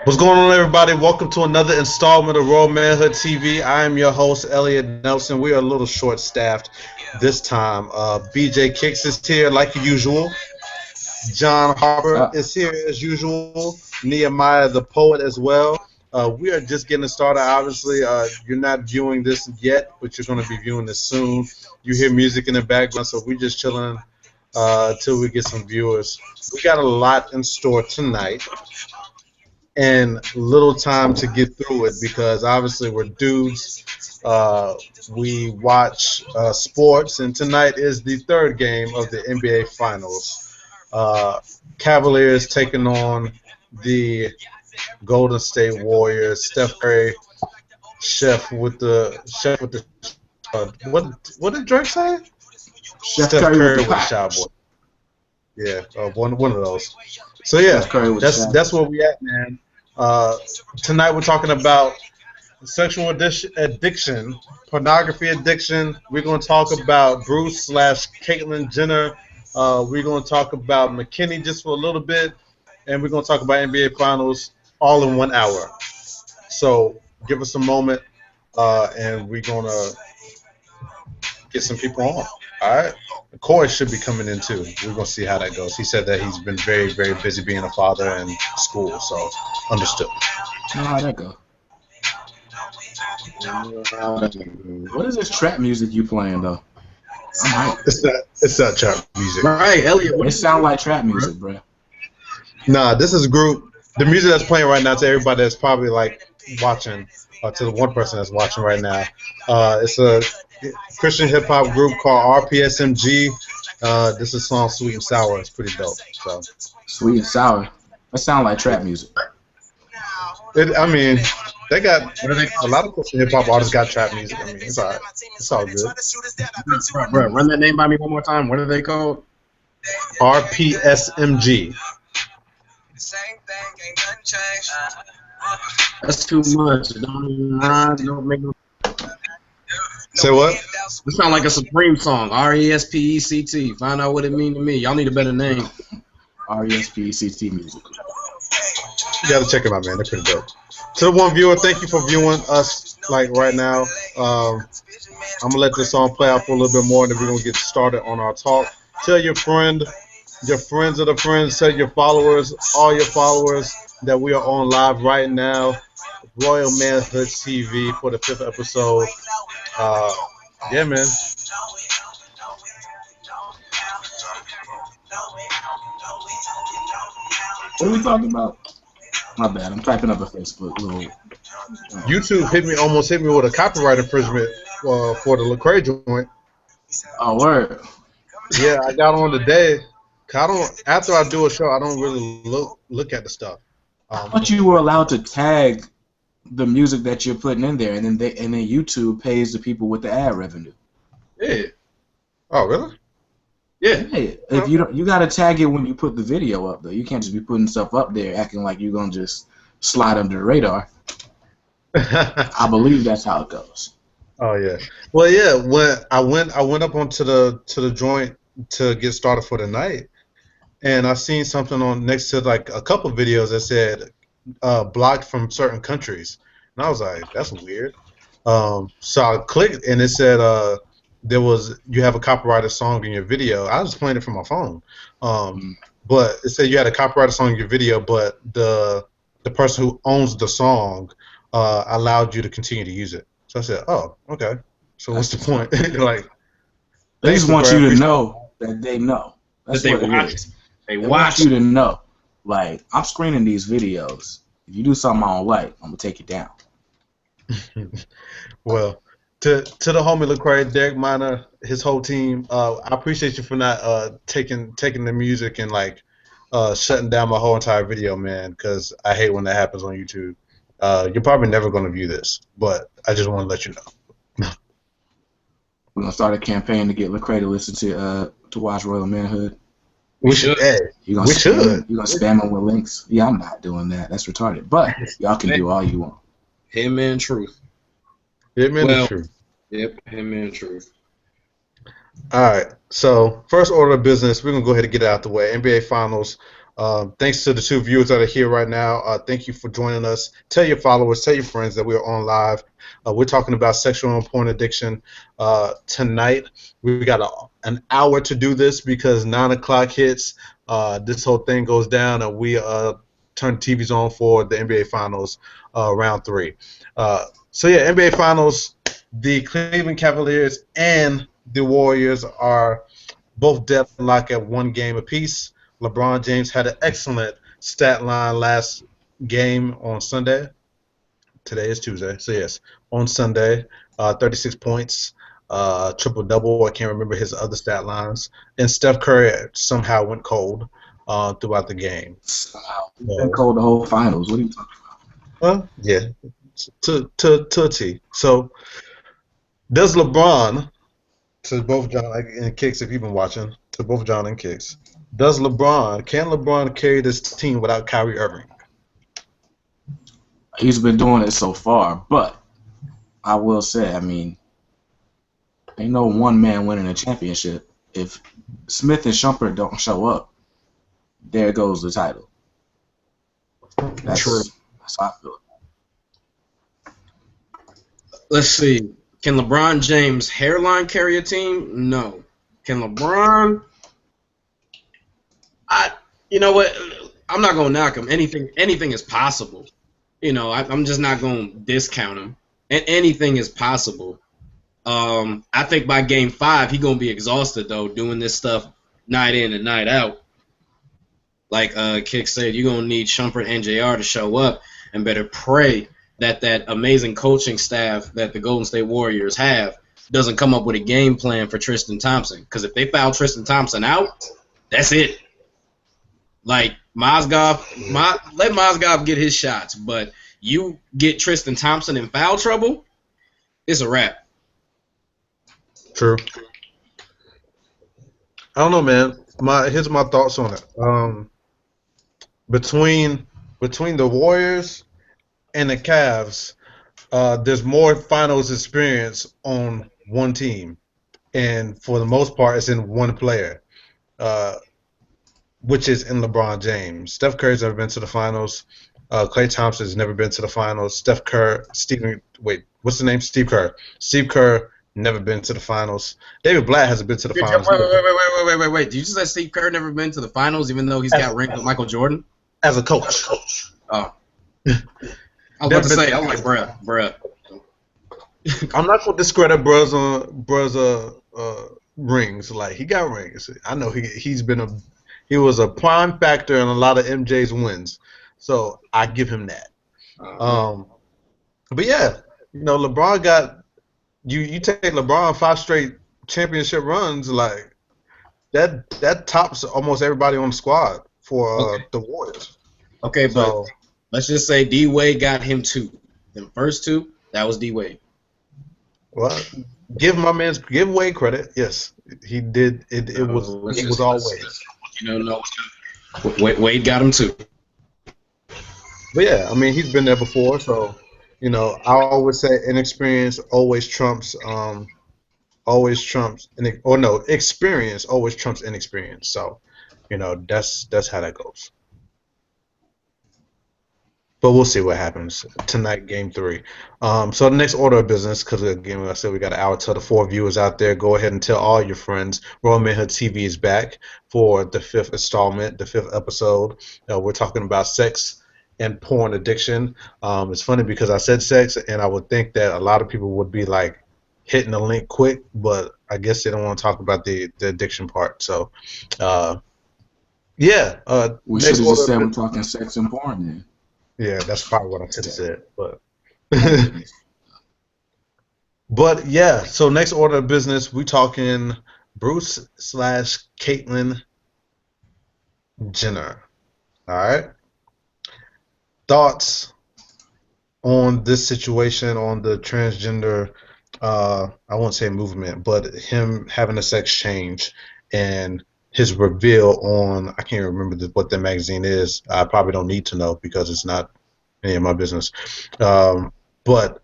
What's going on, everybody? Welcome to another installment of Royal Manhood TV. I am your host, Elliot Nelson. We are a little short-staffed this time. BJ Kicks is here like usual. John Harper is here as usual. Nehemiah the poet as well. We are just getting started. Obviously, you're not viewing this yet, but you're going to be viewing this soon. You hear music in the background, so we're just chilling till we get some viewers. We got a lot in store tonight and little time to get through it because obviously we're dudes. We watch sports, and tonight is the third game of the NBA Finals. Cavaliers taking on the Golden State Warriors. Steph Curry, chef with the what did Drake say? Chef Steph Curry with Curry the with the pot. shot boy. Yeah, one of those. So yeah, Steph Curry with the shot. that's where we at, man. Tonight we're talking about sexual addiction, pornography addiction. We're going to talk about Bruce slash Caitlyn Jenner. We're going to talk about McKinney just for a little bit, and we're going to talk about NBA Finals all in 1 hour. So give us a moment, and we're going to get some people on. All right. Corey should be coming in too. We're gonna see how that goes. He said that he's been very, very busy being a father and school, so understood. You know how that go. What is this trap music you playing though? It's not trap music. Right, Elliot. It sound like trap music, bro. Nah, this is group. The music that's playing right now to everybody that's probably like watching, or to the one person that's watching right now. It's a Christian hip hop group called RPSMG. This is song Sweet and Sour. It's pretty dope. So Sweet and sour. That sound like trap music. I mean, they got a lot of Christian hip hop artists got trap music. I mean, it's alright. It's all good. Bro, run that name by me one more time. What are they called? RPSMG. That's too much. It don't even rhyme. Don't make no. Say what? It sound like a Supreme song. RESPECT. Find out what it mean to me. Y'all need a better name. RESPECT music. You gotta check them out, man. They're pretty dope. To the one viewer, thank you for viewing us like right now. I'm gonna let this song play out for a little bit more, and then we're gonna get started on our talk. Tell your friends of the friends, tell your followers, all your followers, that we are on live right now. Royal Manhood TV for the 5th episode. Yeah, man. What are we talking about? My bad. I'm typing up a Facebook little. YouTube almost hit me with a copyright infringement for the Lecrae joint. Oh, word. Yeah, I got on today. After I do a show, I don't really look at the stuff. I thought you were allowed to tag the music that you're putting in there, and then YouTube pays the people with the ad revenue. Yeah. Oh, really? Yeah. Hey, if you gotta tag it when you put the video up though. You can't just be putting stuff up there acting like you're gonna just slide under the radar. I believe that's how it goes. Oh yeah. Well, yeah. When I went up onto the joint to get started for the night, and I seen something on next to like a couple videos that said blocked from certain countries, and I was like, that's weird. So I clicked, and it said you have a copyrighted song in your video. I was playing it from my phone, but it said you had a copyrighted song in your video, but the person who owns the song allowed you to continue to use it. So I said, oh, okay. So what's the point? Like, they just want you to know that they know. That's That what they it watch. is. They They watch. want you to know. Like, I'm screening these videos. If you do something I don't like, I'm gonna take it down. Well, to the homie Lecrae, Derek Miner, his whole team, I appreciate you for not taking the music and like shutting down my whole entire video, man. Because I hate when that happens on YouTube. You're probably never going to view this, but I just want to let you know. We're gonna start a campaign to get Lecrae to listen to watch Royal Manhood. We should. Hey, You gonna spam him with links? Yeah, I'm not doing that. That's retarded. But y'all can do all you want. Him and Truth. Him and the truth. Yep, him and Truth. All right. So first order of business, we're gonna go ahead and get it out the way. NBA Finals Thanks to the two viewers that are here right now. Thank you for joining us. Tell your followers, tell your friends that we're on live. We're talking about sexual and porn addiction tonight. We got an hour to do this because 9 o'clock hits. This whole thing goes down, and we turn TVs on for the NBA Finals round 3. So yeah, NBA Finals. The Cleveland Cavaliers and the Warriors are both deadlocked at 1 game apiece. LeBron James had an excellent stat line last game on Sunday. Today is Tuesday, so yes, on Sunday, 36 points, triple-double. I can't remember his other stat lines. And Steph Curry somehow went cold throughout the game. Somehow. He's been cold the whole finals. What are you talking about? Yeah, to a T. So, does LeBron, to both John and Kicks, if you've been watching, to both John and Kicks, can LeBron carry this team without Kyrie Irving? He's been doing it so far, but I will say, I mean, ain't no one man winning a championship. If Smith and Shumpert don't show up, there goes the title. That's true. That's how I feel. Let's see. Can LeBron James' hairline carry a team? No. Can LeBron? You know what? I'm not gonna knock him. Anything is possible. You know, I'm just not gonna discount him. And anything is possible. I think by game 5 he's gonna be exhausted though, doing this stuff night in and night out. Like Kick said, you're gonna need Shumpert and JR to show up, and better pray that amazing coaching staff that the Golden State Warriors have doesn't come up with a game plan for Tristan Thompson. Because if they foul Tristan Thompson out, that's it. Like Mozgov, let Mozgov get his shots, but you get Tristan Thompson in foul trouble, it's a wrap. True. I don't know, man. Here's my thoughts on it. Between the Warriors and the Cavs, there's more finals experience on one team, and for the most part, it's in one player, which is in LeBron James. Steph Curry's never been to the finals. Klay Thompson's never been to the finals. Steve Kerr, never been to the finals. David Blatt hasn't been to the finals. Wait. Did you just say Steve Kerr never been to the finals, even though he's got ranked with Michael Jordan? As a coach. Oh. I was about to say, I was like, bruh. I'm not gonna discredit Bruh's rings. Like, he got rings. I know he was a prime factor in a lot of MJ's wins. So I give him that. But yeah, you know, LeBron got you take LeBron 5 straight championship runs, like that tops almost everybody on the squad for the Warriors. Okay, so, but let's just say D Wade got him 2. The first 2, that was D Wade. Well, give Wade credit. Yes, he did. It was all Wade. You know, Wade got him 2. But yeah, I mean, he's been there before, so you know, I always say experience always trumps inexperience. So, you know, that's how that goes. But we'll see what happens tonight, Game 3. So the next order of business, because again, like I said, we got an hour to the 4 viewers out there. Go ahead and tell all your friends. Royal Manhood TV is back for the 5th installment, the 5th episode. We're talking about sex and porn addiction. It's funny because I said sex, and I would think that a lot of people would be like hitting the link quick, but I guess they don't want to talk about the addiction part. So, yeah. We should have just said we're talking sex and porn then. Yeah, that's probably what I should have said, but but yeah. So next order of business, we talking Bruce/Caitlyn Jenner. All right. Thoughts on this situation, on the transgender? I won't say movement, but him having a sex change and his reveal on, I can't remember what the magazine is. I probably don't need to know because it's not any of my business. But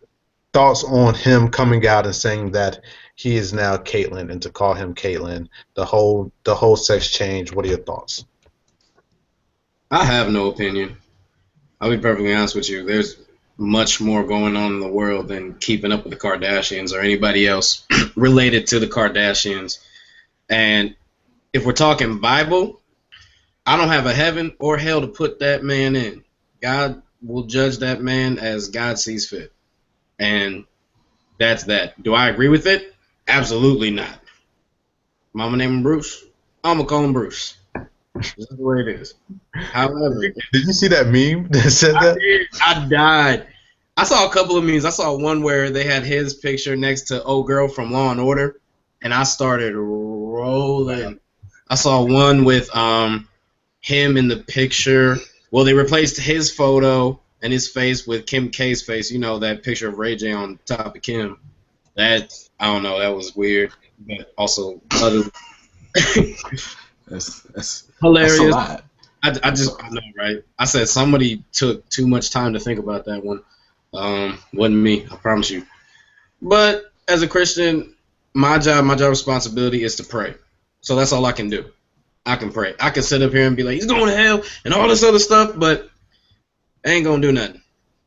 thoughts on him coming out and saying that he is now Caitlyn and to call him Caitlyn, the whole sex change. What are your thoughts? I have no opinion. I'll be perfectly honest with you. There's much more going on in the world than keeping up with the Kardashians or anybody else related to the Kardashians. And if we're talking Bible, I don't have a heaven or hell to put that man in. God will judge that man as God sees fit. And that's that. Do I agree with it? Absolutely not. Mama named him Bruce. I'm going to call him Bruce. That's the way it is. However, Did you see that meme that said I that? did. I died. I saw a couple of memes. I saw one where they had his picture next to old girl from Law and Order, and I started rolling. I saw one with him in the picture. Well, they replaced his photo and his face with Kim K's face. You know, that picture of Ray J on top of Kim. That, I don't know, that was weird, but also utterly That's a hilarious. lot. I know, right? I said somebody took too much time to think about that one. Wasn't me, I promise you. But as a Christian, my job responsibility is to pray. So that's all I can do. I can pray. I can sit up here and be like, he's going to hell and all this other stuff, but I ain't gonna do nothing.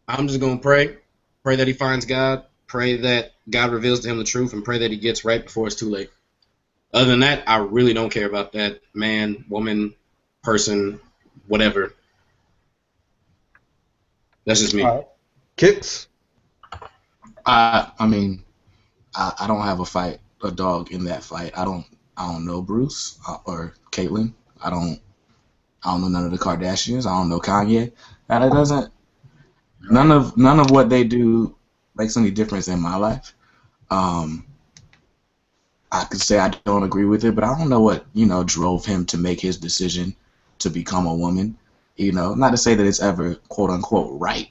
I'm just gonna pray that he finds God, pray that God reveals to him the truth, and pray that he gets right before it's too late. Other than that, I really don't care about that man, woman, person, whatever. That's just me. All right. Kicks. I mean, I don't have a dog in that fight. I don't know Bruce or Caitlyn. I don't know none of the Kardashians. I don't know Kanye. And it doesn't. None of what they do makes any difference in my life. Um, I could say I don't agree with it, but I don't know what drove him to make his decision to become a woman. Not to say that it's ever quote unquote right,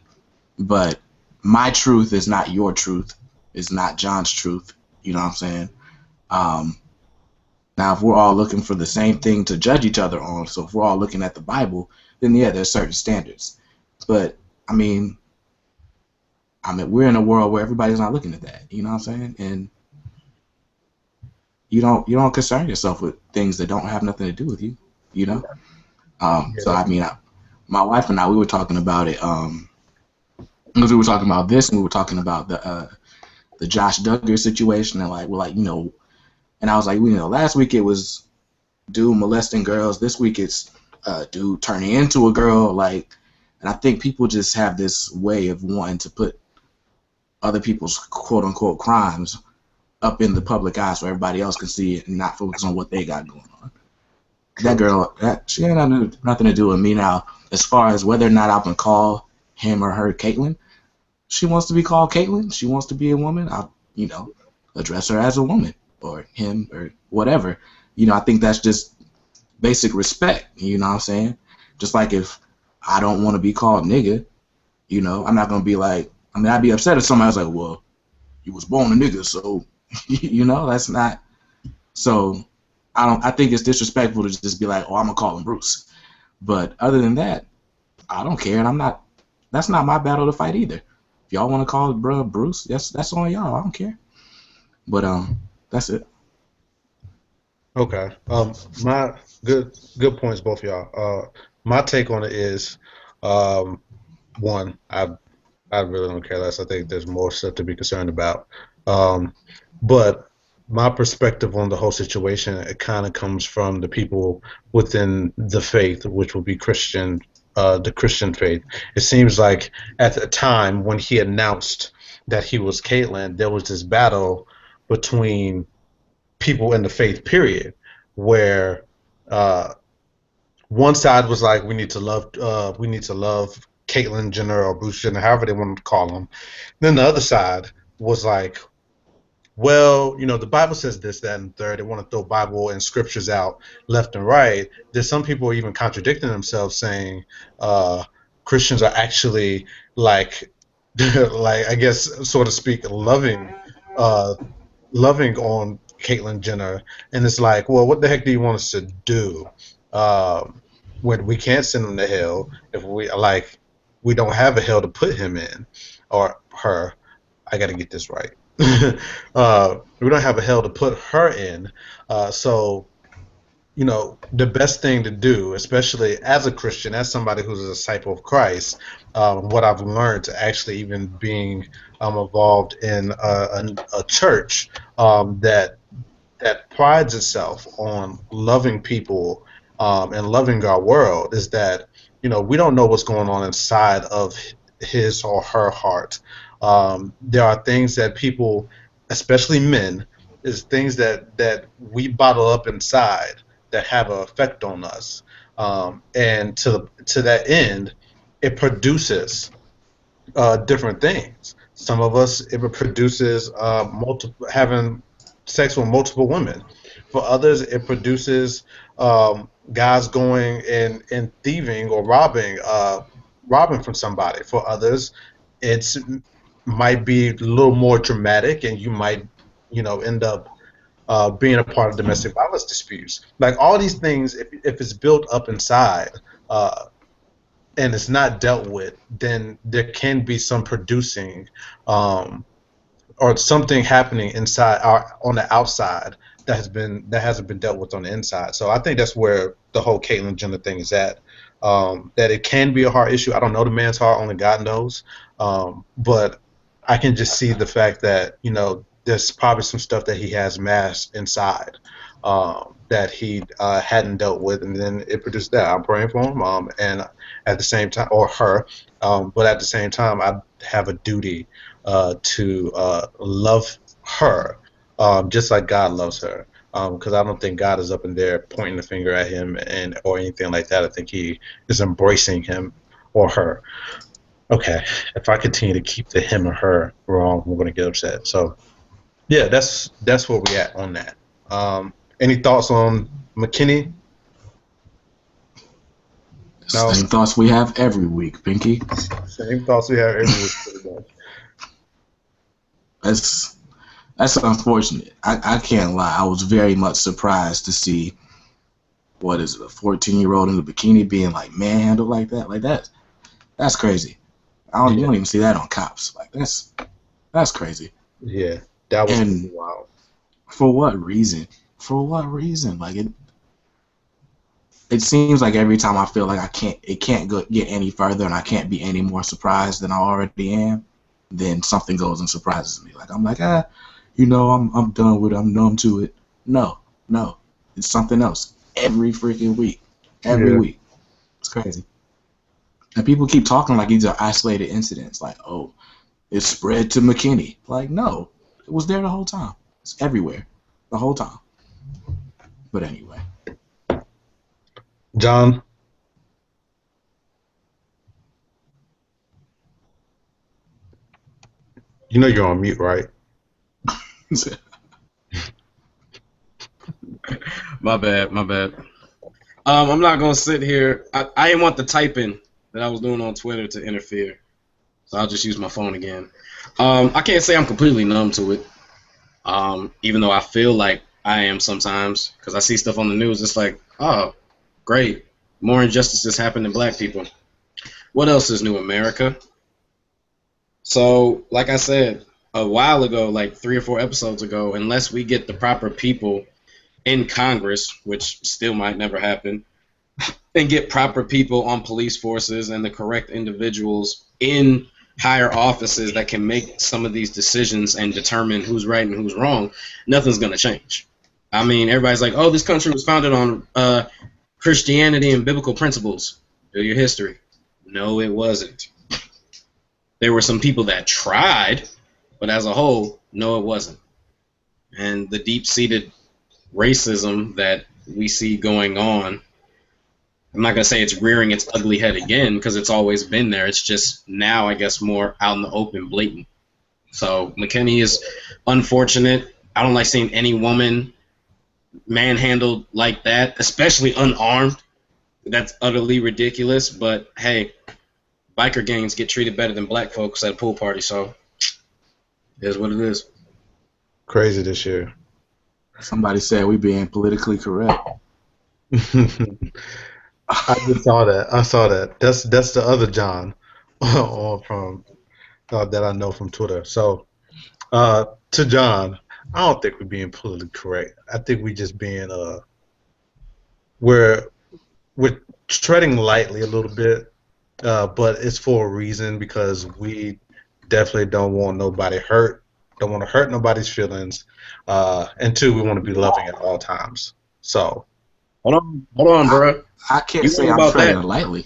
but my truth is not your truth. It's not John's truth. You know what I'm saying? Um, Now, if we're all looking for the same thing to judge each other on, so if we're all looking at the Bible, then yeah, there's certain standards. But I mean, we're in a world where everybody's not looking at that. You know what I'm saying? And you don't concern yourself with things that don't have nothing to do with you. You know. So Yeah. I mean, my wife and I, we were talking about it. Because we were talking about this, and we were talking about the Josh Duggar situation, and like we're like, and I was like, last week it was dude molesting girls. This week it's dude turning into a girl. Like, and I think people just have this way of wanting to put other people's quote unquote crimes up in the public eye so everybody else can see it and not focus on what they got going on. That girl, she ain't nothing to do with me now. As far as whether or not I can call him or her Caitlyn, she wants to be called Caitlyn. She wants to be a woman. I'll, address her as a woman or him or whatever. I think that's just basic respect. You know what I'm saying? Just like if I don't want to be called nigga, I'm not gonna be like. I'd be upset if somebody was like, "Well, you was born a nigga," so that's not. So I think it's disrespectful to just be like, "Oh, I'm gonna call him Bruce." But other than that, I don't care, and I'm not. That's not my battle to fight either. If y'all want to call it bruh Bruce, that's on y'all. I don't care. But that's it. Okay. My good points, both of y'all. My take on it is, um, one, I really don't care less. I think there's more stuff to be concerned about. Um, but my perspective on the whole situation, it kind of comes from the people within the faith, which would be Christian, the Christian faith. It seems like at the time when he announced that he was Caitlyn, there was this battle between people in the faith, period, where uh, one side was like, we need to love Caitlyn Jenner or Bruce Jenner, however they want to call him. Then the other side was like, well, the Bible says this, that, and third. They want to throw Bible and scriptures out left and right. There's some people even contradicting themselves, saying Christians are actually like, like I guess, so to speak, uh, loving on Caitlyn Jenner, and it's like, well, what the heck do you want us to do? Um, when we can't send him to hell if we don't have a hell to put him in or her. I got to get this right. We don't have a hell to put her in. So the best thing to do, especially as a Christian, as somebody who's a disciple of Christ, what I've learned actually even being involved in a church that prides itself on loving people and loving our world is that we don't know what's going on inside of his or her heart. There are things that people, especially men, is things that we bottle up inside that have an effect on us, and to that end, it produces different things. Some of us, it produces multiple having sex with multiple women. For others, it produces guys going and thieving or robbing from somebody. For others, it's might be a little more dramatic, and you might end up being a part of domestic violence disputes. Like all these things, if it's built up inside. And it's not dealt with, then there can be some producing um, or something happening inside on the outside that hasn't been dealt with on the inside. So I think that's where the whole Caitlyn Jenner thing is at. That it can be a hard issue. I don't know the man's heart, only God knows. But I can just see the fact that there's probably some stuff that he has masked inside that he hadn't dealt with, and then it produced that. I'm praying for him, and at the same time, or her, but at the same time, I have a duty to love her just like God loves her. Because I don't think God is up in there pointing the finger at him and or anything like that. I think he is embracing him or her. Okay, if I continue to keep the him or her wrong, I'm going to get upset. So yeah, that's where we at on that. Any thoughts on McKinney? No. Same thoughts we have every week, Pinky. Same thoughts we have every week. Pretty much. That's unfortunate. I can't lie. I was very much surprised to see what is it, a 14-year-old in a bikini being like manhandled like that. Like that's crazy. You don't even see that on cops. Like that's crazy. Yeah, that was and wild. For what reason? For what reason? Like it seems like every time I feel like it can't get any further, and I can't be any more surprised than I already am, then something goes and surprises me. Like I'm like, I'm done with it. I'm numb to it. No, it's something else every freaking week. Every week, it's crazy. And people keep talking like these are isolated incidents. Like, oh, it spread to McKinney. Like, no, it was there the whole time. It's everywhere, the whole time. But anyway. John? You know you're on mute, right? My bad. I'm not gonna sit here. I didn't want the typing that I was doing on Twitter to interfere, so I'll just use my phone again. I can't say I'm completely numb to it, even though I feel like I am sometimes, because I see stuff on the news. It's like, oh, great, more injustices happen to black people. What else is new, America? So, like I said a while ago, like 3 or 4 episodes ago, unless we get the proper people in Congress, which still might never happen, and get proper people on police forces and the correct individuals in higher offices that can make some of these decisions and determine who's right and who's wrong, nothing's going to change. I mean, everybody's like, oh, this country was founded on Christianity and biblical principles. Do your history. No, it wasn't. There were some people that tried, but as a whole, no, it wasn't. And the deep-seated racism that we see going on, I'm not going to say it's rearing its ugly head again, because it's always been there. It's just now, I guess, more out in the open, blatant. So McKinney is unfortunate. I don't like seeing any woman manhandled like that, especially unarmed. That's utterly ridiculous. But, hey, biker gangs get treated better than black folks at a pool party, so it is what it is. Crazy this year. Somebody said we being politically correct. I just saw that. I saw that. That's the other John from that I know from Twitter. So to John, I don't think we're being politically correct. I think we just being we're we're treading lightly a little bit, but it's for a reason because we definitely don't want nobody hurt, don't want to hurt nobody's feelings, and two, we want to be loving at all times. So, hold on, bro. I can't You say right I'm about treading that. lightly.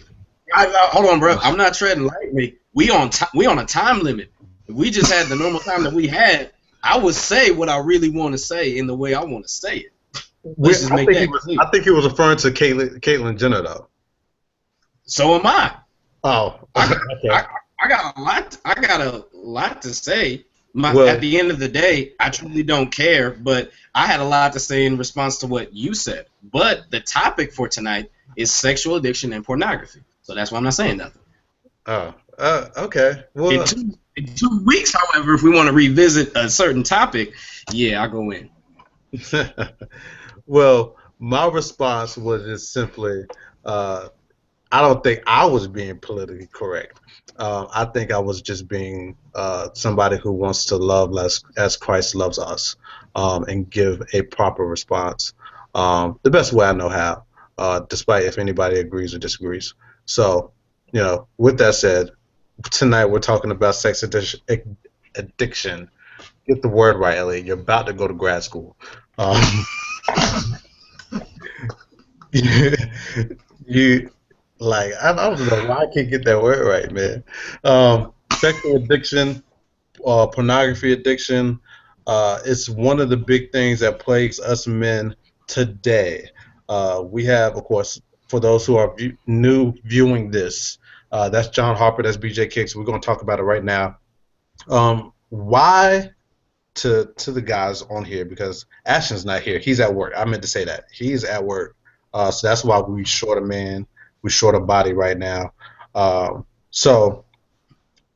Hold on, bro. I'm not treading lightly. We on a time limit. If we just had the normal time that we had, I would say what I really want to say in the way I want to say it. Let's just make that clear. I think he was referring to Caitlyn Jenner though. So am I. Oh, okay. I got a lot. I got a lot to say. Well, At the end of the day, I truly don't care. But I had a lot to say in response to what you said. But the topic for tonight is sexual addiction and pornography. So that's why I'm not saying nothing. oh, okay. Well, In 2 weeks, however, if we want to revisit a certain topic, yeah, I'll go in. well, my response was just simply, I don't think I was being politically correct. I think I was just being somebody who wants to love as Christ loves us, and give a proper response, the best way I know how, despite if anybody agrees or disagrees. So, with that said, tonight we're talking about sex addiction. Get the word right, Elliot. You're about to go to grad school. Um, you like I don't know why I can't get that word right, man. Sexual addiction, pornography addiction, it's one of the big things that plagues us men today. We have, of course, for those who are new viewing this, that's John Harper, that's BJ Kicks. We're going to talk about it right now. Why to the guys on here, because Ashton's not here. He's at work. I meant to say that. He's at work. So that's why we short a man. We short a body right now. So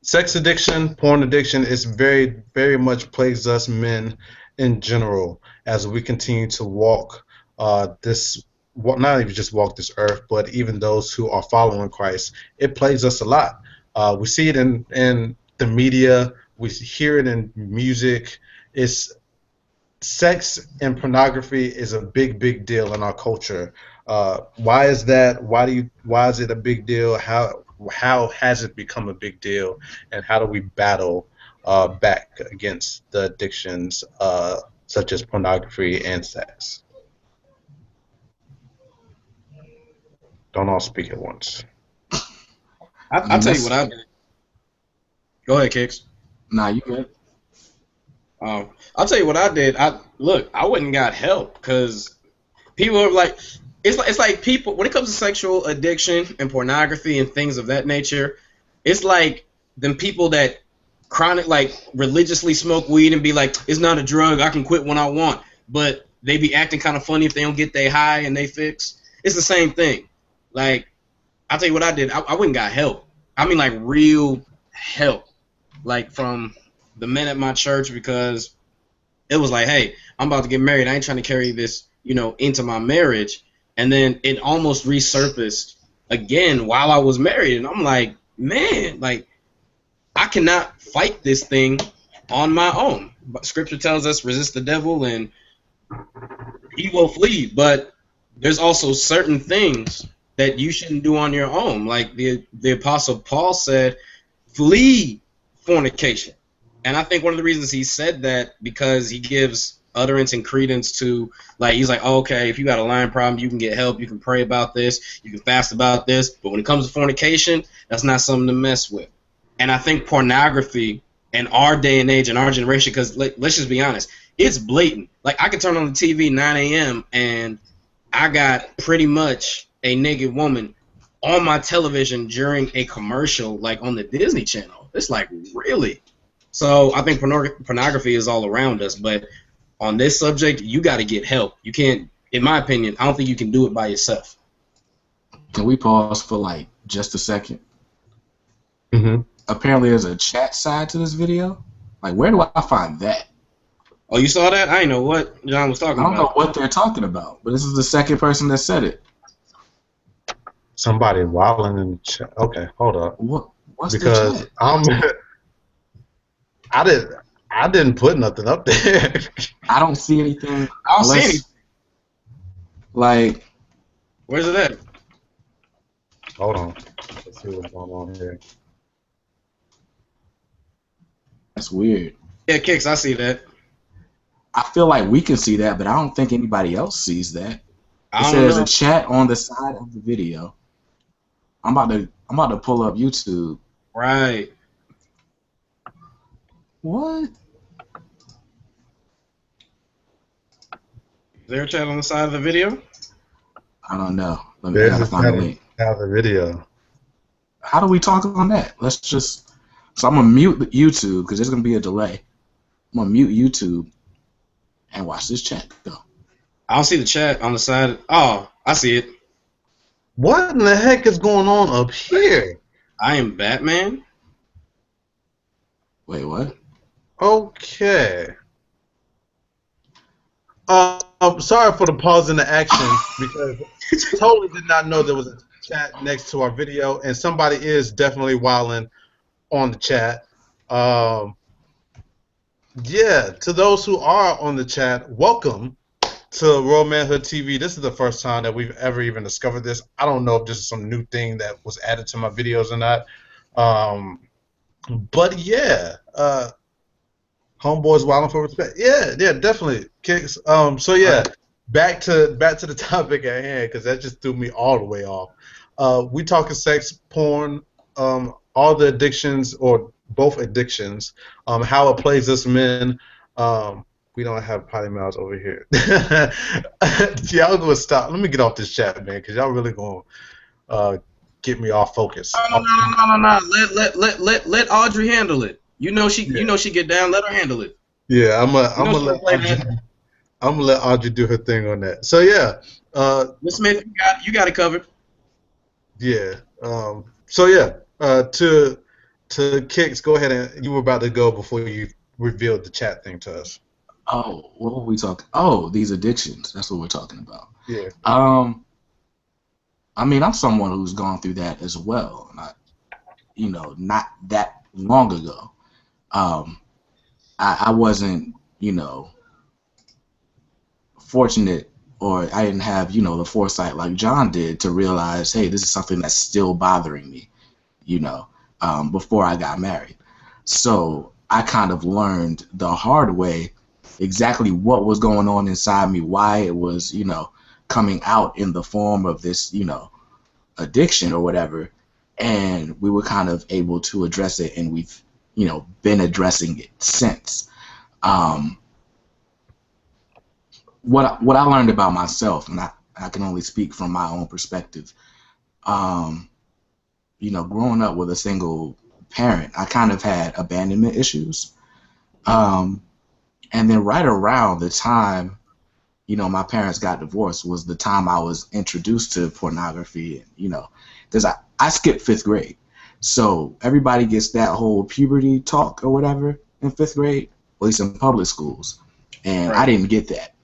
sex addiction, porn addiction is very, very much plagues us men in general as we continue to walk not even just walk this earth, but even those who are following Christ. It plagues us a lot. We see it in the media. We hear it in music. It's sex and pornography is a big, big deal in our culture. Why is that? Why is it a big deal? How has it become a big deal? And how do we battle back against the addictions such as pornography and sex? Don't all speak at once. I'll tell you what I did. Go ahead, Kicks. Nah, you good. I'll tell you what I did. I went and got help because people are like, it's like people when it comes to sexual addiction and pornography and things of that nature, it's like them people that chronic like religiously smoke weed and be like, it's not a drug, I can quit when I want, but they be acting kind of funny if they don't get they high and they fix. It's the same thing. Like, I'll tell you what I did. I went and got help. I mean, like real help, like from the men at my church, because it was like, hey, I'm about to get married. I ain't trying to carry this, into my marriage. And then it almost resurfaced again while I was married. And I'm like, man, like, I cannot fight this thing on my own. But Scripture tells us resist the devil and he will flee. But there's also certain things that you shouldn't do on your own. Like the Apostle Paul said, flee fornication. And I think one of the reasons he said that because he gives utterance and credence to, like, he's like, oh, okay, if you got a lying problem, you can get help, you can pray about this, you can fast about this, but when it comes to fornication, that's not something to mess with. And I think pornography in our day and age, in our generation, because let's just be honest, it's blatant. Like, I could turn on the TV 9 a.m. and I got pretty much a naked woman on my television during a commercial, like on the Disney Channel. It's like, really? So I think pornography is all around us, but on this subject, you got to get help. You can't, in my opinion, I don't think you can do it by yourself. Can we pause for like just a second? Mm-hmm. Apparently there's a chat side to this video. Like, where do I find that? Oh, you saw that? I didn't know what John was talking about. I don't know what they're talking about, but this is the second person that said it. Somebody wilding in the chat. Okay, hold up. What's because the chat? I didn't put nothing up there. I don't see anything. I don't see anything. Like, Where's it at? Hold on. Let's see what's going on here. That's weird. Yeah, Kicks, I see that. I feel like we can see that, but I don't think anybody else sees that. It I don't says a know. chat on the side of the video. I'm about to pull up YouTube. Right. What? Is there a chat on the side of the video? I don't know. I There's gotta a find the chat link. on the video. How do we talk on that? Let's just. So I'm gonna mute the YouTube because there's gonna be a delay. I'm gonna mute YouTube and watch this chat go. I don't see the chat on the side. Oh, I see it. What in the heck is going on up here? I am Batman. Wait, what? Okay. Sorry for the pause in the action because totally did not know there was a chat next to our video, and somebody is definitely wilding on the chat. Yeah, to those who are on the chat, welcome to Royal Manhood TV. This is the first time that we've ever even discovered this. I don't know if this is some new thing that was added to my videos or not. But yeah, homeboys wilding for respect. Yeah, definitely. Kicks. So yeah, back to the topic at hand because that just threw me all the way off. We talking sex, porn, all the addictions or both addictions, how it plays us men. We don't have potty mouths over here. Y'all gonna stop. Let me get off this chat, man, because y'all really gonna get me off focus. No. Let Audrey handle it. You know she get down. Let her handle it. Yeah, I'm that. gonna let Audrey do her thing on that. So yeah, Miss Smith, you got it covered. yeah. So yeah, to Kicks, go ahead and you were about to go before you revealed the chat thing to us. Oh, what were we talking? Oh, these addictions. That's what we're talking about. Yeah. I mean, I'm someone who's gone through that as well. Not that long ago. I wasn't, fortunate, or I didn't have, the foresight like John did to realize, hey, this is something that's still bothering me, before I got married. So I kind of learned the hard way exactly what was going on inside me, why it was, coming out in the form of this, addiction or whatever. And we were kind of able to address it, and we've, been addressing it since. What I learned about myself, and I can only speak from my own perspective. Growing up with a single parent, I kind of had abandonment issues. And then right around the time, my parents got divorced was the time I was introduced to pornography. Because I skipped 5th grade. So everybody gets that whole puberty talk or whatever in 5th grade, at least in public schools. And Right. I didn't get that.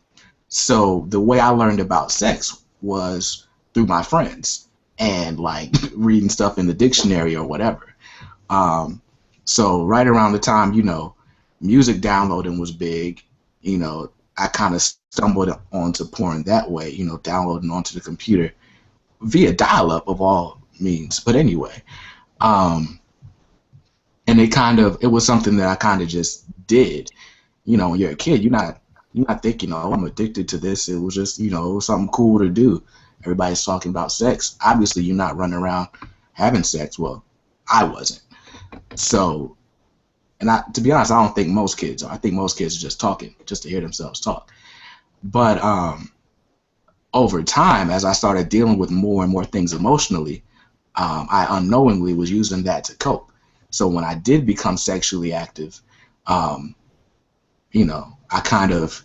So the way I learned about sex was through my friends and like reading stuff in the dictionary or whatever. So right around the time, music downloading was big, I kind of stumbled onto porn that way, downloading onto the computer via dial-up of all means. But anyway, and it was something that I kind of just did. When you're a kid, you're not thinking, oh, I'm addicted to this. It was just, it was something cool to do. Everybody's talking about sex. Obviously, you're not running around having sex. Well, I wasn't. So, and to be honest, I don't think most kids are. I think most kids are just talking, just to hear themselves talk. But over time, as I started dealing with more and more things emotionally, I unknowingly was using that to cope. So when I did become sexually active, I kind of,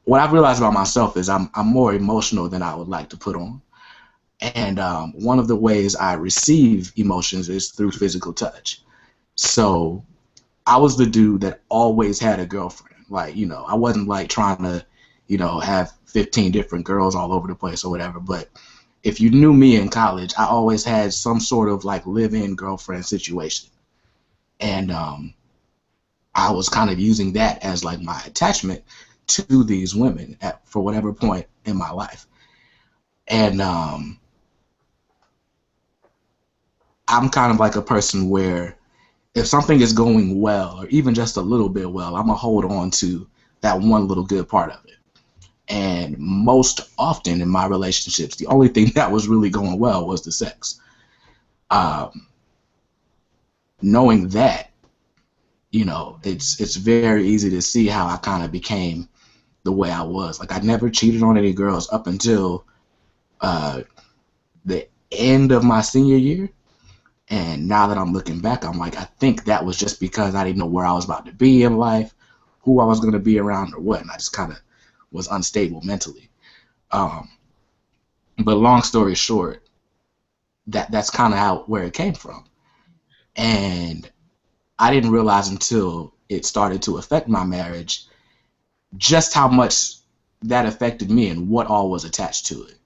what I've realized about myself is I'm more emotional than I would like to put on. And one of the ways I receive emotions is through physical touch. So I was the dude that always had a girlfriend. Like, I wasn't like trying to, have 15 different girls all over the place or whatever. But if you knew me in college, I always had some sort of like live-in girlfriend situation. And I was kind of using that as like my attachment to these women for whatever point in my life. And I'm kind of like a person where if something is going well, or even just a little bit well, I'm gonna hold on to that one little good part of it. And most often in my relationships, the only thing that was really going well was the sex. Um, Knowing that, it's very easy to see how I kind of became the way I was. Like I never cheated on any girls up until uh, the end of my senior year. And now that I'm looking back, I'm like, I think that was just because I didn't know where I was about to be in life, who I was going to be around, or what. And I just kind of was unstable mentally. Um, but long story short, that's kind of how where it came from. And I didn't realize until it started to affect my marriage just how much that affected me and what all was attached to it.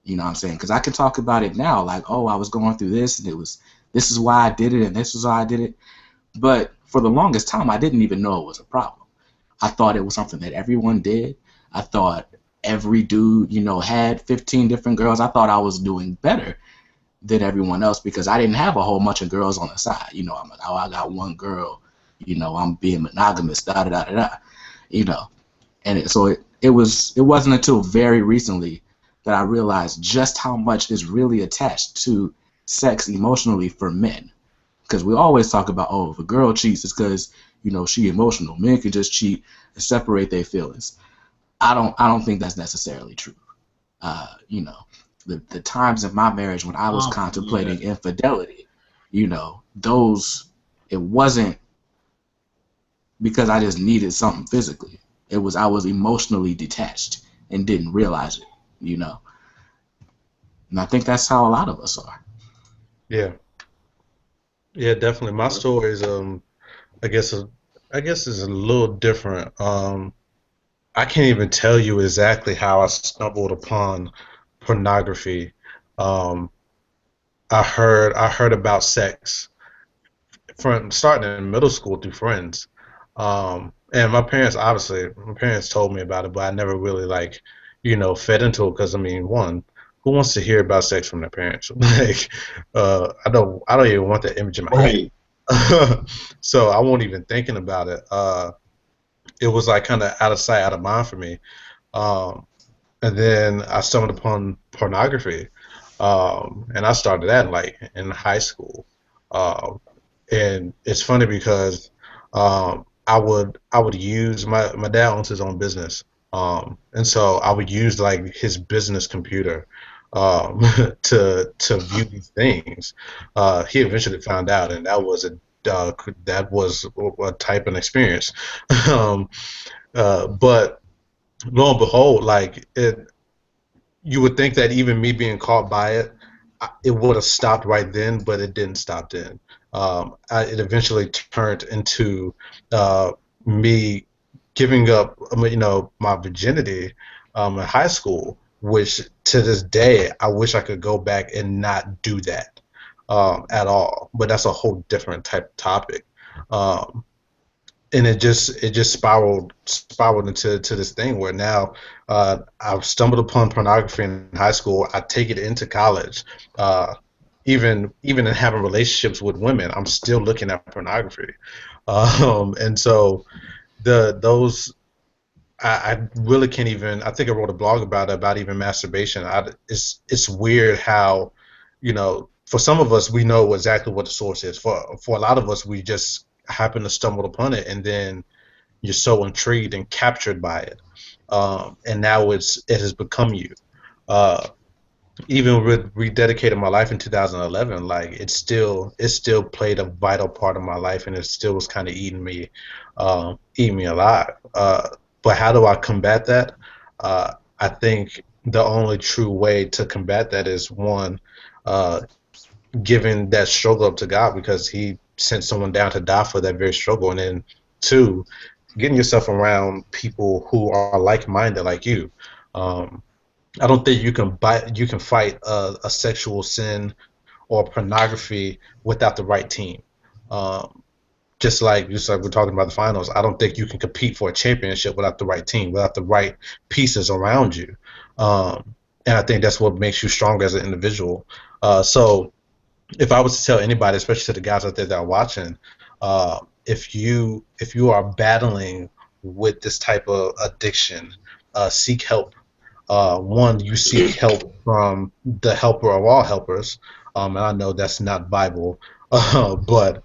You know what I'm saying? Because I can talk about it now, like, oh, I was going through this, and this is why I did it, and this is why I did it. But for the longest time, I didn't even know it was a problem. I thought it was something that everyone did. I thought every dude, had 15 different girls. I thought I was doing better than everyone else because I didn't have a whole bunch of girls on the side. I'm like, oh, I got one girl. I'm being monogamous. Da da da da da. You know, and it wasn't until very recently that I realized just how much is really attached to sex emotionally for men. Because we always talk about, oh, if a girl cheats, it's because she emotional. Men can just cheat and separate their feelings. I don't think that's necessarily true. The times in my marriage when I was contemplating infidelity, those it wasn't because I just needed something physically. It was I was emotionally detached and didn't realize it. And I think that's how a lot of us are. Yeah, yeah, definitely. My story is I guess I guess is a little different. I can't even tell you exactly how I stumbled upon pornography. Um, I heard about sex from starting in middle school through friends. And my parents told me about it, but I never really like, fed into it because I mean, one, who wants to hear about sex from their parents? Like, I don't even want that image in my head. Right. So I won't even thinking about it. It was like kind of out of sight, out of mind for me. Um, and then I stumbled upon pornography, and I started that like in high school. Um, and it's funny because I would use my dad owns his own business, and so I would use like his business computer to view these things. He eventually found out, and uh, that was a type of experience. um, but lo and behold, like you would think that even me being caught by it, it would have stopped right then, but it didn't stop then. It eventually turned into uh, me giving up, my virginity in high school, which to this day I wish I could go back and not do that at all. But that's a whole different type of topic. Um, and it just spiraled into this thing where now I've stumbled upon pornography in high school. I take it into college. Uh, even in having relationships with women, I'm still looking at pornography. And so those I really can't even. I think I wrote a blog about even masturbation. It's weird how, for some of us we know exactly what the source is. For a lot of us, we just happen to stumble upon it, and then you're so intrigued and captured by it, and now it has become you. Uh, Even with rededicating my life in 2011, like it still played a vital part of my life, and it still was kind of eating me alive. But how do I combat that? I think the only true way to combat that is one, uh, giving that struggle up to God because He sent someone down to die for that very struggle, and then two, getting yourself around people who are like-minded like you. Um, I don't think you can fight a sexual sin or pornography without the right team. Um, just like we're talking about the finals, I don't think you can compete for a championship without the right team, without the right pieces around you. Um, and I think that's what makes you stronger as an individual. So if I was to tell anybody, especially to the guys out there that are watching, if you are battling with this type of addiction, seek help. One, you seek help from the helper of all helpers, and I know that's not Bible, but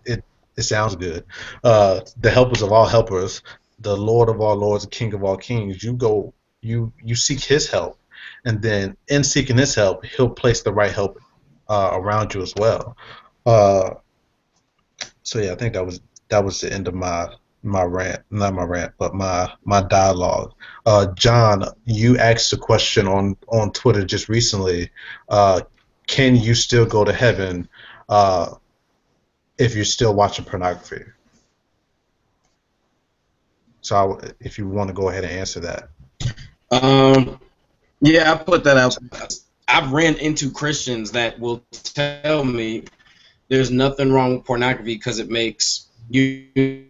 it it sounds good. The helpers of all helpers, the Lord of all lords, the King of all kings. You seek His help, and then in seeking His help, He'll place the right help around you as well. Uh, so yeah, I think that was the end of my rant, not my rant, but my dialogue. John, you asked a question on Twitter just recently. Uh, can you still go to heaven uh, if you're still watching pornography? So if you want to go ahead and answer that. Um, yeah, I put that out. I've ran into Christians that will tell me there's nothing wrong with pornography because it makes you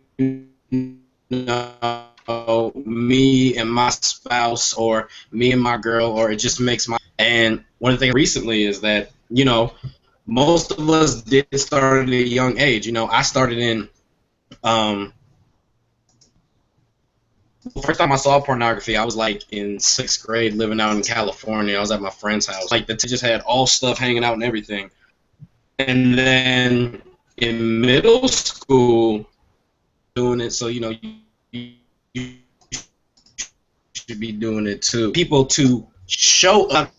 know me and my spouse or me and my girl, or it just makes my. And one of the things recently is that most of us did start at a young age. I started in the first time I saw pornography, I was like in 6th grade, living out in California. I was at my friend's house. Like the just had all stuff hanging out and everything. And then in middle school, doing it, so you should be doing it too. People to show up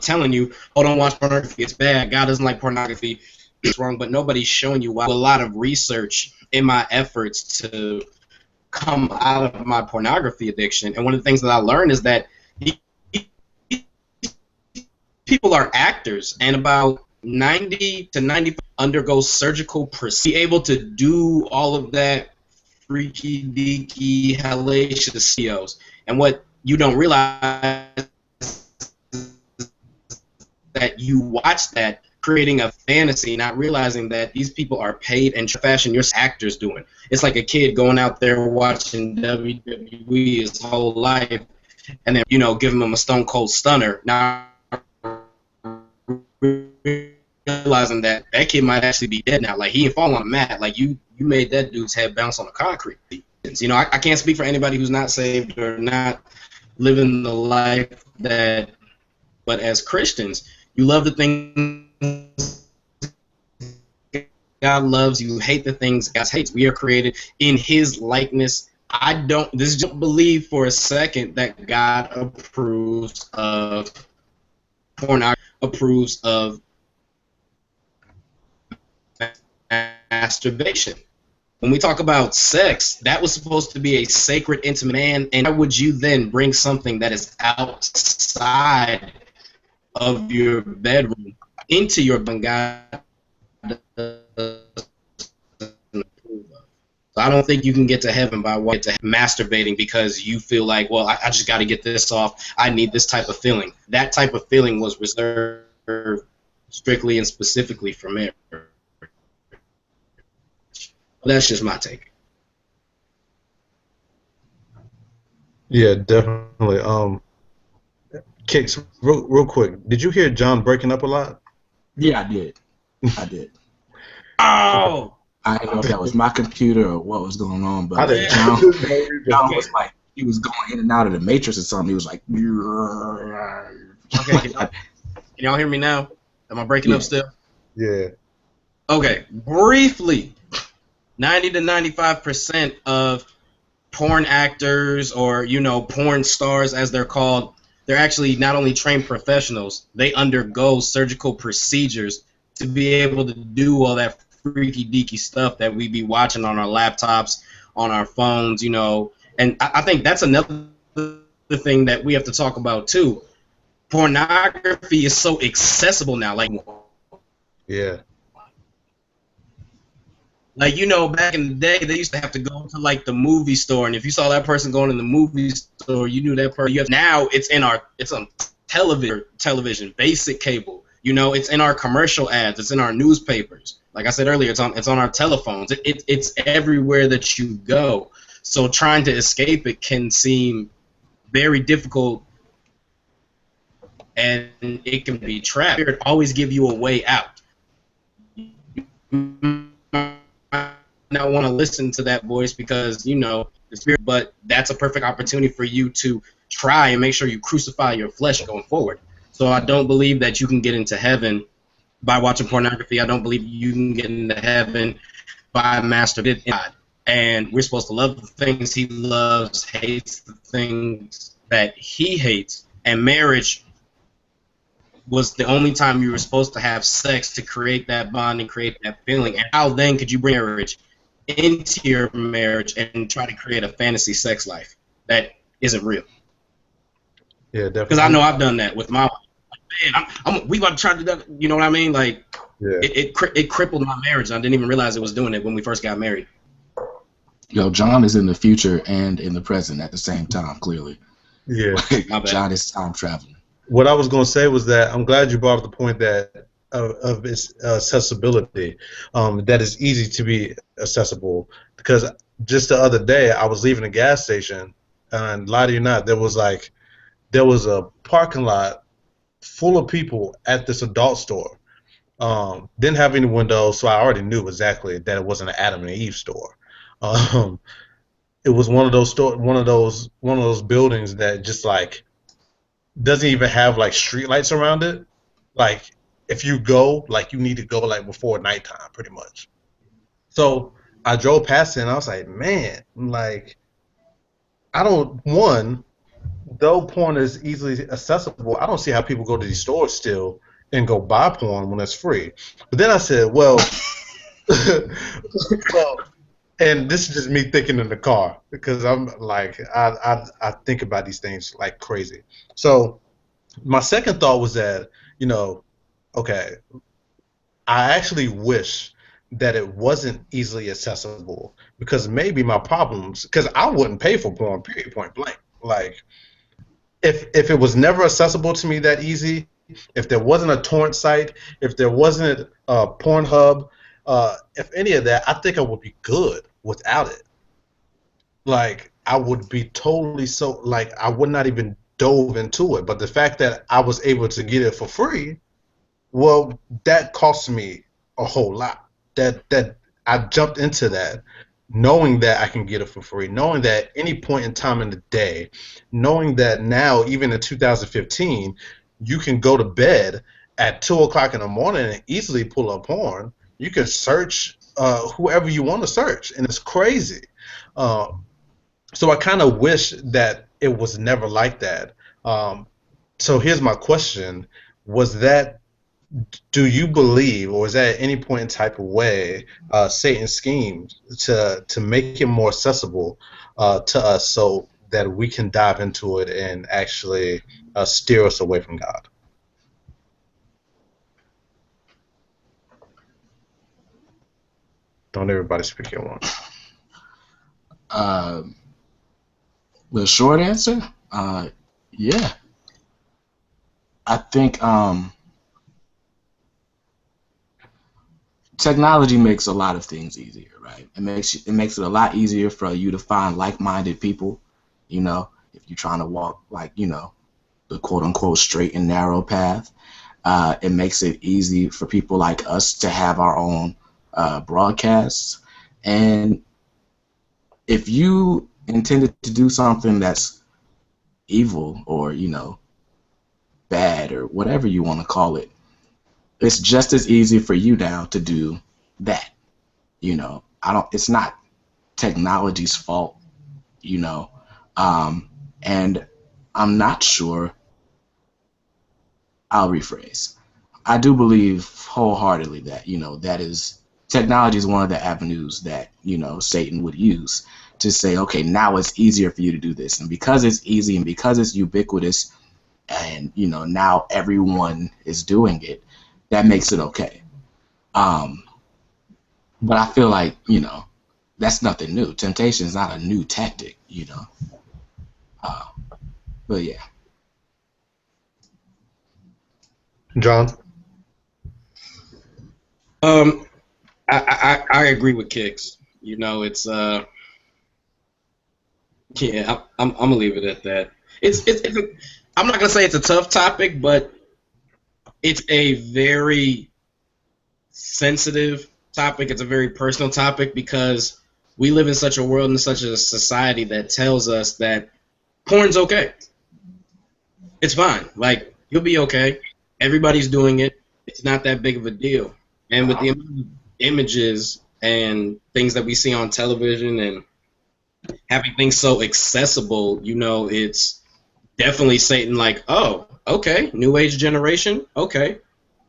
telling you, oh, don't watch pornography, it's bad, God doesn't like pornography, it's wrong, but nobody's showing you why. A lot of research in my efforts to come out of my pornography addiction, and one of the things that I learned is that people are actors, and about 90 to 95 undergo surgical procedure. Be able to do all of that freaky deaky hellacious CEOs. And what you don't realize that you watch that creating a fantasy, not realizing that these people are paid and fashion your actors doing. It's like a kid going out there watching WWE his whole life and then giving him a stone cold stunner. Now realizing that kid might actually be dead now. Like he didn't fall on a mat. Like you made that dude's head bounce on the concrete. I can't speak for anybody who's not saved or not living the life that. But as Christians, you love the things God loves. You hate the things God hates. We are created in His likeness. I don't believe for a second that God approves of pornography, approves of masturbation. When we talk about sex, that was supposed to be a sacred, intimate man, and why would you then bring something that is outside of your bedroom into your bedroom? God doesn't approve of. So I don't think you can get to heaven by masturbating because you feel like, well, I just got to get this off. I need this type of feeling. That type of feeling was reserved strictly and specifically for marriage. That's just my take. Yeah, definitely. Kicks, real quick. Did you hear John breaking up a lot? Yeah, I did. Oh! I didn't know if that was my computer or what was going on, but John was like, he was going in and out of the matrix or something. He was like, okay, can y'all hear me now? Am I breaking up still? Yeah. Okay, briefly, 90 to 95% of porn actors or, porn stars as they're called, they're actually not only trained professionals, they undergo surgical procedures to be able to do all that freaky deaky stuff that we be watching on our laptops, on our phones, And I think that's another thing that we have to talk about too. Pornography is so accessible now. Yeah. Back in the day, they used to have to go to the movie store, and if you saw that person going in the movie store, you knew that person. Now it's on television, basic cable. It's in our commercial ads, it's in our newspapers. Like I said earlier, it's on our telephones. It's everywhere that you go. So trying to escape it can seem very difficult, and it can be trapped. It always give you a way out. You might not want to listen to that voice because the spirit, but that's a perfect opportunity for you to try and make sure you crucify your flesh going forward. So I don't believe that you can get into heaven by watching pornography. I don't believe you can get into heaven by masturbating God. And we're supposed to love the things he loves, hates the things that he hates. And marriage was the only time you were supposed to have sex to create that bond and create that feeling. And how then could you bring marriage into your marriage and try to create a fantasy sex life that isn't real? Yeah, Because I definitely. know I've done that with my wife. Man, we about to try to do that. You know what I mean? Like, Yeah. it crippled my marriage. I didn't even realize it was doing it when we first got married. Yo, John is in the future and in the present at the same time. Clearly, Yeah. My bad. John is time traveling. What I was going to say was that I'm glad you brought up the point that of its accessibility, that is easy to be accessible. Because just the other day, I was leaving a gas station, and lie to you not, there was a parking lot full of people at this adult store. Didn't have any windows, so I already knew exactly that it wasn't an Adam and Eve store. Um, it was one of those buildings that just like doesn't even have like street lights around it. Like if you go, like you need to go like before nighttime, pretty much. So I drove past it and I was like, man, like I don't one though porn is easily accessible. I don't see how people go to these stores still and go buy porn when it's free. But then I said, well, well, and this is just me thinking in the car because I'm like I think about these things like crazy. So my second thought was that, you know, okay, I actually wish that it wasn't easily accessible because maybe my problems, because I wouldn't pay for porn, period, point blank. Like, if it was never accessible to me that easy, if there wasn't a torrent site, if there wasn't a Pornhub, if any of that, I think I would be good without it. Like, I would be totally so, like, I would not even dove into it. But the fact that I was able to get it for free, well, that cost me a whole lot. That I jumped into that knowing that I can get it for free, knowing that any point in time in the day, knowing that now even in 2015, you can go to bed at 2 o'clock in the morning and easily pull up porn. You can search whoever you want to search, and it's crazy. Um, so I kind of wish that it was never like that. Um, so here's my question: Was that do you believe, or is that at any point in type of way, Satan's scheme to make it more accessible to us so that we can dive into it and actually steer us away from God? Don't everybody speak at once. Uh, the short answer, yeah, I think technology makes a lot of things easier, right? It makes it a lot easier for you to find like-minded people. If you're trying to walk like the quote-unquote straight and narrow path, it makes it easy for people like us to have our own broadcasts. And if you intended to do something that's evil or bad or whatever you want to call it, it's just as easy for you now to do that. I don't. It's not technology's fault. You know, and I'm not sure. I'll rephrase. I do believe wholeheartedly that that is technology is one of the avenues that Satan would use to say, okay, now it's easier for you to do this, and because it's easy and because it's ubiquitous, and now everyone is doing it, that makes it okay. Um, but I feel like that's nothing new. Temptation is not a new tactic. Uh, but yeah, John? Um, I agree with Kicks. It's Yeah, I'm gonna leave it at that. It's I'm not gonna say it's a tough topic, but it's a very sensitive topic. It's a very personal topic because we live in such a world and such a society that tells us that porn's okay. It's fine. Like, you'll be okay. Everybody's doing it. It's not that big of a deal. And with the amount of images and things that we see on television and having things so accessible, it's definitely Satan like, oh, okay, new age generation, okay,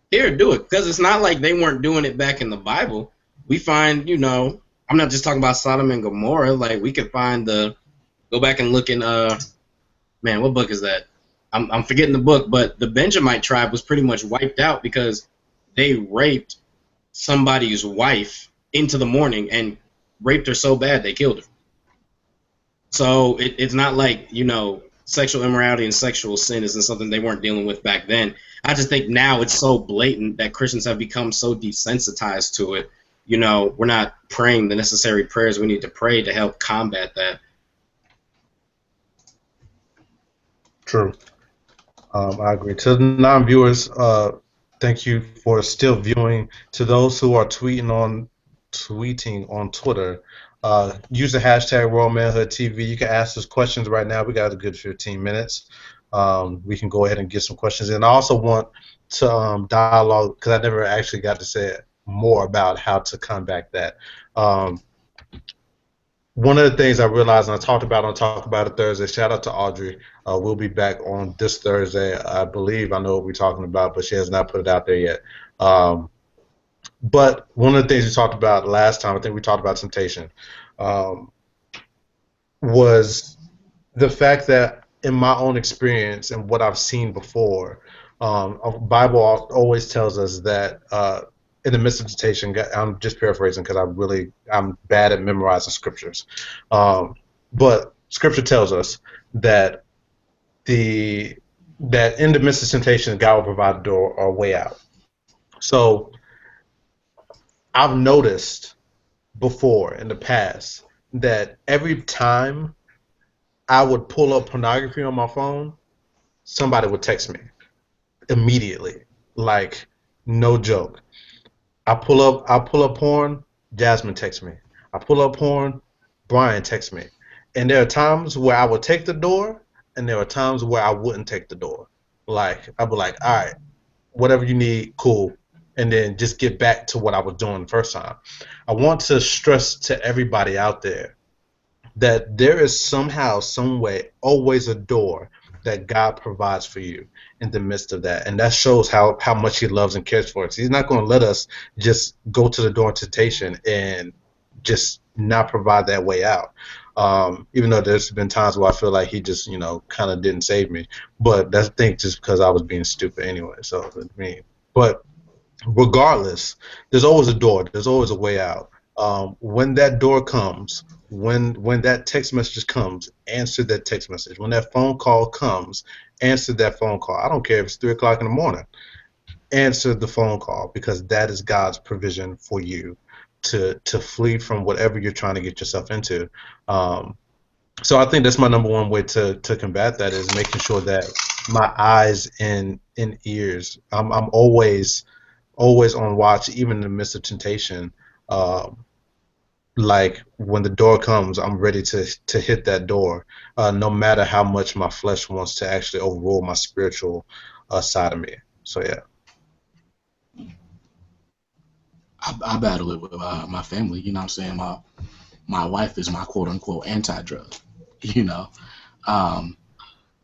here, do it. Because it's not like they weren't doing it back in the Bible. We find, I'm not just talking about Sodom and Gomorrah. Like, we could find go back and look in, man, what book is that? I'm forgetting the book, but the Benjamite tribe was pretty much wiped out because they raped somebody's wife into the morning and raped her so bad they killed her. So it's not like, sexual immorality and sexual sin isn't something they weren't dealing with back then. I just think now it's so blatant that Christians have become so desensitized to it. We're not praying the necessary prayers we need to pray to help combat that. True. I agree. To the non-viewers, thank you for still viewing. To those who are tweeting on Twitter, use the hashtag Royal Manhood TV. You can ask us questions right now. We got a good 15 minutes. We can go ahead and get some questions in. I also want to dialogue because I never actually got to say more about how to combat that. One of the things I realized, and I talked about on Talk About It Thursday, shout out to Audrey. We'll be back on this Thursday. I believe I know what we're talking about, but she has not put it out there yet. But one of the things we talked about last time, I think we talked about temptation, was the fact that in my own experience and what I've seen before, Bible always tells us that in the midst of temptation, I'm just paraphrasing because I'm bad at memorizing scriptures, but Scripture tells us that that in the midst of temptation, God will provide a door or a way out. So I've noticed before in the past that every time I would pull up pornography on my phone, somebody would text me immediately, like no joke. I pull up porn, Jasmine texts me. I pull up porn, Brian texts me. And there are times where I would take the door, and there are times where I wouldn't take the door. Like I'd be like, all right, whatever you need, cool, and then just get back to what I was doing the first time. I want to stress to everybody out there that there is somehow, some way, always a door that God provides for you in the midst of that. And that shows how much he loves and cares for us. He's not going to let us just go to the door of temptation and just not provide that way out. Even though there's been times where I feel like he just, kind of didn't save me. But that's, I think, just because I was being stupid anyway. So, I mean, but regardless, there's always a door. There's always a way out. When that door comes, when that text message comes, answer that text message. When that phone call comes, answer that phone call. I don't care if it's 3 o'clock in the morning. Answer the phone call because that is God's provision for you to flee from whatever you're trying to get yourself into. So I think that's my number one way to combat that is making sure that my eyes and ears. I'm always on watch, even in the midst of temptation. Like when the door comes, I'm ready to hit that door, no matter how much my flesh wants to actually overrule my spiritual side of me. So yeah. I battle it with my family. You know what I'm saying? My wife is my quote unquote anti-drug. You know,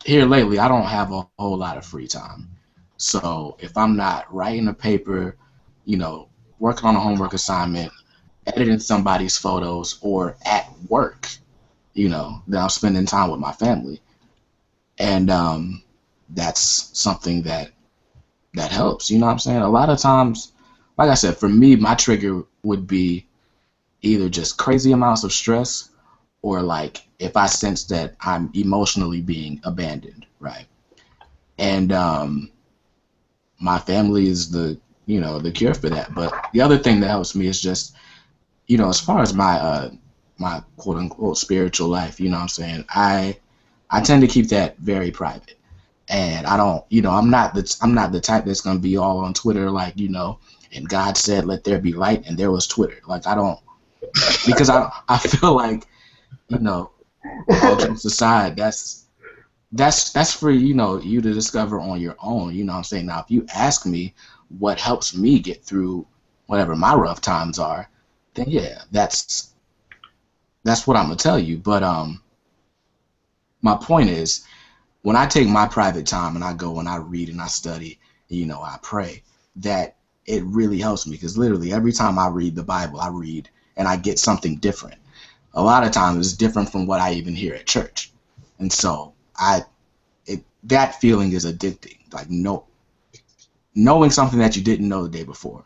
here lately I don't have a whole lot of free time. So if I'm not writing a paper, working on a homework assignment, editing somebody's photos, or at work, then I'm spending time with my family, and that's something that helps. You know what I'm saying? A lot of times, like I said, for me, my trigger would be either just crazy amounts of stress, or like if I sense that I'm emotionally being abandoned, right? And my family is the cure for that. But the other thing that helps me is just as far as my my quote unquote spiritual life. You know what I'm saying? I tend to keep that very private. And I don't, I'm not the type that's gonna be all on Twitter like, and God said, "Let there be light," and there was Twitter. Like I don't, because I feel like, all jokes aside, that's for you to discover on your own. You know what I'm saying? Now, if you ask me what helps me get through whatever my rough times are, then yeah, that's what I'm gonna tell you. But my point is, when I take my private time and I go and I read and I study, I pray, that it really helps me, because literally every time I read the Bible, I read and I get something different. A lot of times it's different from what I even hear at church. And so that feeling is addicting. Like knowing something that you didn't know the day before,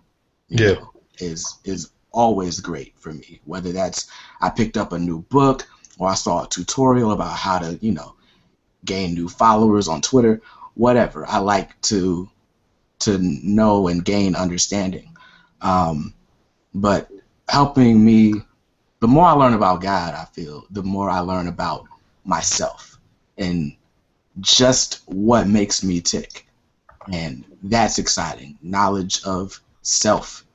is always great for me. Whether that's I picked up a new book or I saw a tutorial about how to, gain new followers on Twitter, whatever. I like to know and gain understanding. But helping me, the more I learn about God, I feel, the more I learn about myself and just what makes me tick. And that's exciting. Knowledge of self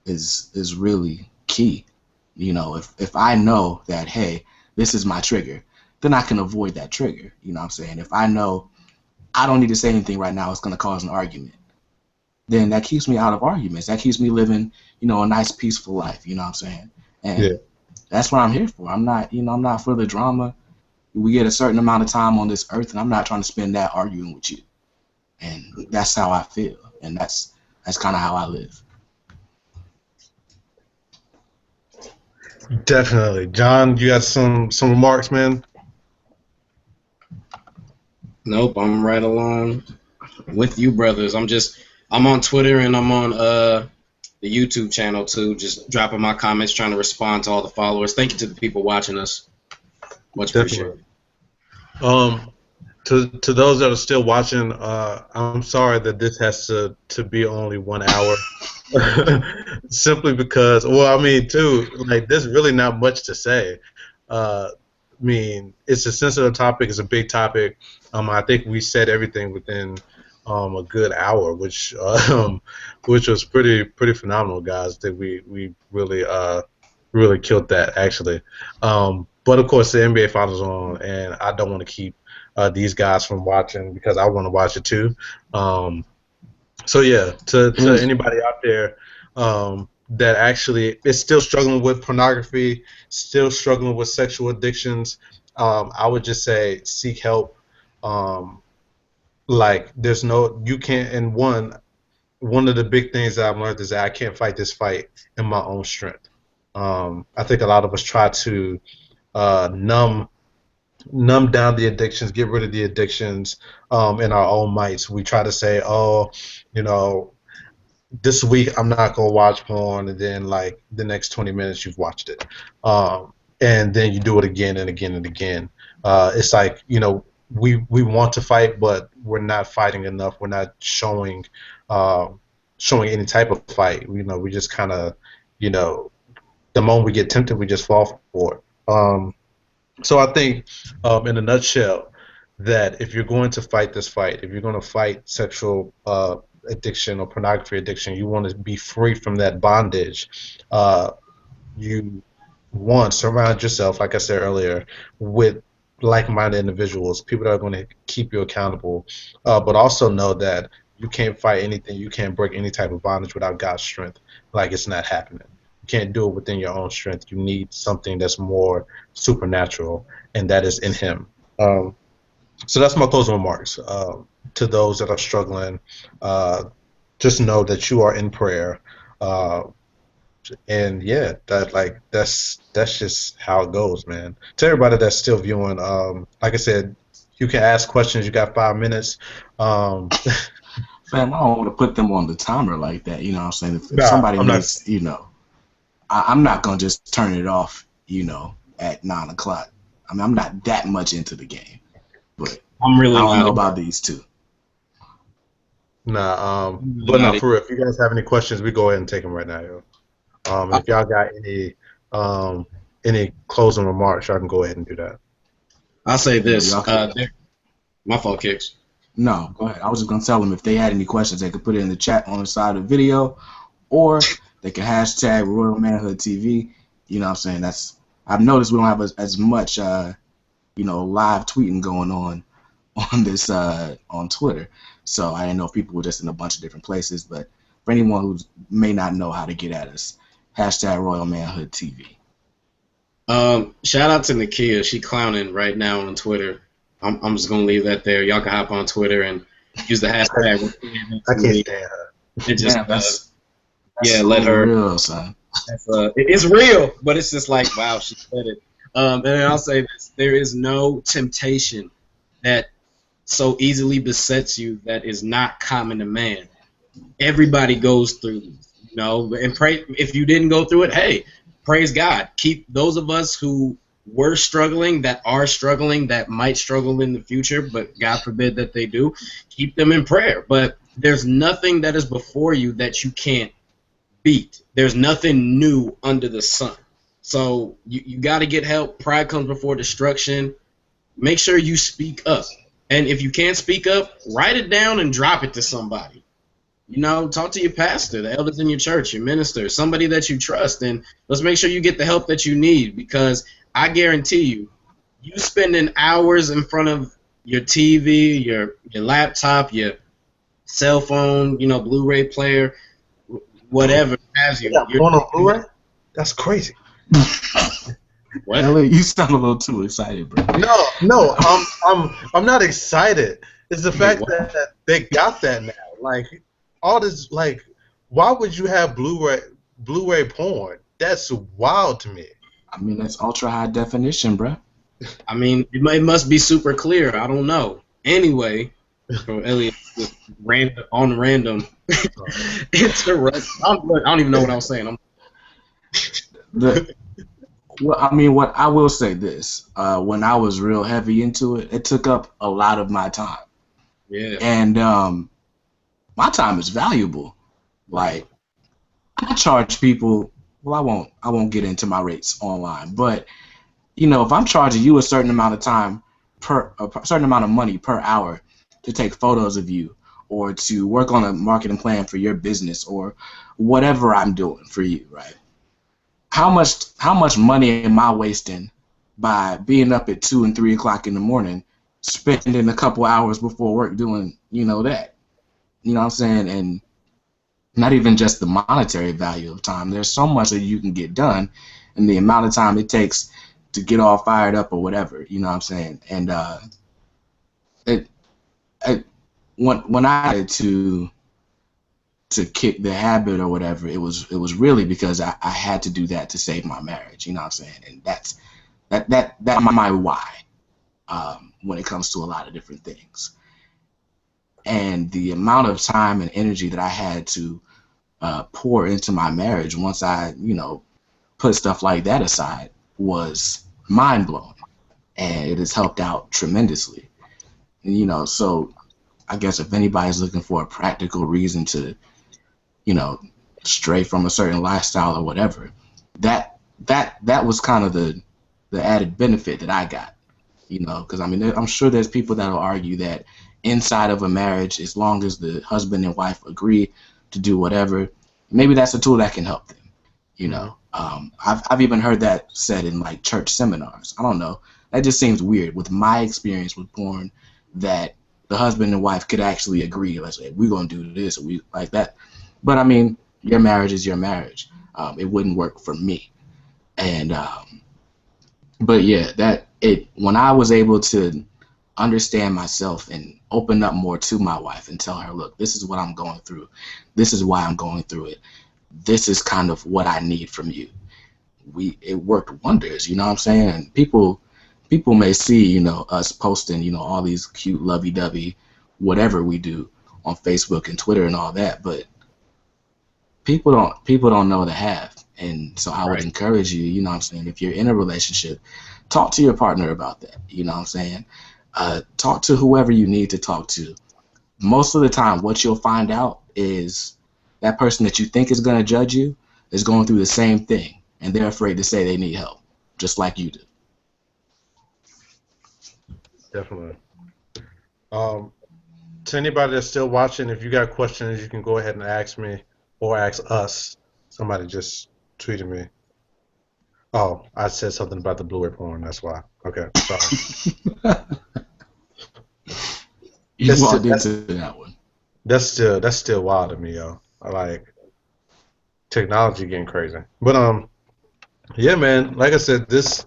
is really key. If I know that, hey, this is my trigger, then I can avoid that trigger. You know what I'm saying? If I know I don't need to say anything right now, it's going to cause an argument, then that keeps me out of arguments. That keeps me living, a nice, peaceful life. You know what I'm saying? And that's what I'm here for. I'm not for the drama. We get a certain amount of time on this earth, and I'm not trying to spend that arguing with you. And that's how I feel. And that's kind of how I live. Definitely. John, you got some remarks, man? Nope, I'm right along with you, brothers. I'm on Twitter and I'm on the YouTube channel too, just dropping my comments, trying to respond to all the followers. Thank you to the people watching us. Much appreciated. To those that are still watching, I'm sorry that this has to be only 1 hour. Simply because, well, I mean, too, like, there's really not much to say. I mean, it's a sensitive topic. It's a big topic. I think we said everything within a good hour, which was pretty phenomenal, guys. That we really killed that, actually. But of course, the NBA Finals on, and I don't want to keep these guys from watching because I want to watch it too. So yeah, to anybody out there that actually is still struggling with pornography, still struggling with sexual addictions, I would just say seek help. Like there's no, you can't. And one of the big things that I've learned is that I can't fight this fight in my own strength. I think a lot of us try to numb down the addictions, get rid of the addictions in our own mights. We try to say, oh, you know, this week I'm not gonna watch porn, and then like the next 20 minutes you've watched it, and then you do it again and again and again. It's like, you know, we want to fight, but we're not fighting enough. We're not showing any type of fight. You know, we just kind of, you know, the moment we get tempted, we just fall for it. So I think, in a nutshell, that if you're going to fight this fight, if you're going to fight sexual addiction or pornography addiction, you want to be free from that bondage. You want to surround yourself, like I said earlier, with like-minded individuals, people that are going to keep you accountable, but also know that you can't fight anything, you can't break any type of bondage without God's strength. Like, it's not happening. You can't do it within your own strength. You need something that's more supernatural, and that is in Him. So that's my closing remarks. To those that are struggling, just know that you are in prayer. And yeah, that's just how it goes, man. To everybody that's still viewing, like I said, you can ask questions. You got 5 minutes. Fam, I don't want to put them on the timer like that. You know what I'm saying? If Nah, somebody I'm not. needs, I'm not going to just turn it off, at 9 o'clock. I mean, I'm not that much into the game. But I'm really I don't not. know about these two. Nah, but no, for real. If you guys have any questions, we go ahead and take them right now, yo. And if y'all got any any closing remarks, y'all can go ahead and do that. I'll say You know, this. y'all can, My fault, Kicks. no, go ahead. I was just gonna tell them if they had any questions, they could put it in the chat on the side of the video, or they can hashtag Royal Manhood TV. You know what I'm saying? I've noticed we don't have as much live tweeting going on this on Twitter. So I didn't know if people were just in a bunch of different places, but for anyone who may not know how to get at us, hashtag Royal Manhood TV. Shout out to Nakia. She clowning right now on Twitter. I'm just gonna leave that there. Y'all can hop on Twitter and use the hashtag. I can't stand her. And just Man, that's let her. real, son. It's real, but it's just like, wow, she said it. And then I'll say this: there is no temptation that so easily besets you that is not common to man. Everybody goes through these, and pray if you didn't go through it. Hey, praise God. Keep those of us who were struggling, that are struggling, that might struggle in the future, but God forbid that they do, keep them in prayer. But there's nothing that is before you that you can't beat. There's nothing new under the sun. So you got to get help. Pride comes before destruction. Make sure you speak up. And if you can't speak up, write it down and drop it to somebody. Talk to your pastor, the elders in your church, your minister, somebody that you trust, and let's make sure you get the help that you need, because I guarantee you spending hours in front of your TV, your laptop, your cell phone, Blu-ray player, whatever has you. Yeah, on Blu-ray? That's crazy. What? Elliot, you sound a little too excited, bro. No, I'm not excited. It's the fact that they got that now. Like all this, like, why would you have Blu-ray porn? That's wild to me. I mean, that's ultra high definition, bro. I mean, it must be super clear. I don't know. Anyway, for Elliot, random. It's a rush. I don't even know what I was saying. What I will say this: when I was real heavy into it, it took up a lot of my time. Yeah. And my time is valuable. Like, I charge people. Well, I won't get into my rates online, but if I'm charging you a certain amount of time a certain amount of money per hour to take photos of you, or to work on a marketing plan for your business, or whatever I'm doing for you, right? How much money am I wasting by being up at 2 and 3 o'clock in the morning, spending a couple hours before work doing that? You know what I'm saying? And not even just the monetary value of time. There's so much that you can get done in the amount of time it takes to get all fired up or whatever. You know what I'm saying? And when I had to kick the habit or whatever, it was really because I had to do that to save my marriage. You know what I'm saying? And that's my why when it comes to a lot of different things. And the amount of time and energy that I had to pour into my marriage once I, put stuff like that aside was mind-blowing. And it has helped out tremendously. And, so I guess if anybody's looking for a practical reason to, stray from a certain lifestyle or whatever, that was kind of the added benefit that I got, because I'm sure there's people that'll argue that inside of a marriage, as long as the husband and wife agree to do whatever, maybe that's a tool that can help them. I've even heard that said in like church seminars. I don't know. That just seems weird with my experience with porn, that the husband and wife could actually agree. Let's say we're gonna do this, or we like that. But I mean, your marriage is your marriage. It wouldn't work for me. And but yeah, when I was able to understand myself and open up more to my wife and tell her, look, this is what I'm going through. This is why I'm going through it. This is kind of what I need from you. It worked wonders, you know what I'm saying? And people may see, us posting, all these cute lovey-dovey, whatever we do on Facebook and Twitter and all that, but people don't know the half. And so I would encourage you, you know what I'm saying, if you're in a relationship, talk to your partner about that, you know what I'm saying? Talk to whoever you need to talk to. Most of the time, what you'll find out is that person that you think is going to judge you is going through the same thing, and they're afraid to say they need help. just like you do. Definitely. Um, to anybody that's still watching, if you got questions, you can go ahead and ask me or ask us. Somebody just tweeted me. Oh, I said something about the Blu-ray porn. That's why. Okay, sorry. You walked into that one. That's still wild to me, yo. I like technology getting crazy. But yeah, man. Like I said, this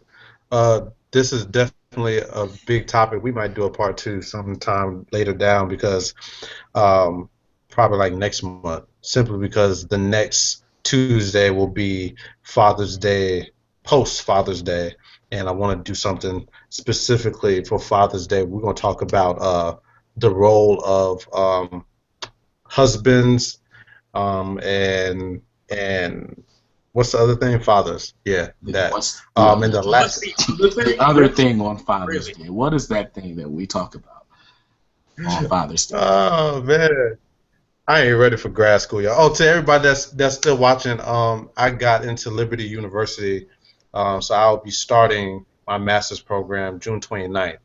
is definitely a big topic. We might do a part two sometime later down because um probably like next month, simply because the next Tuesday will be Father's Day, post Father's Day, and I want to do something specifically for Father's Day. We're gonna talk about the role of husbands, and what's the other thing? Fathers. Yeah, that. What's the other, And the last. the other thing on Father's Day? What is that thing that we talk about on Father's Day? Oh man, I ain't ready for grad school, y'all. Oh, to everybody that's still watching, I got into Liberty University, so I'll be starting my master's program June 29th.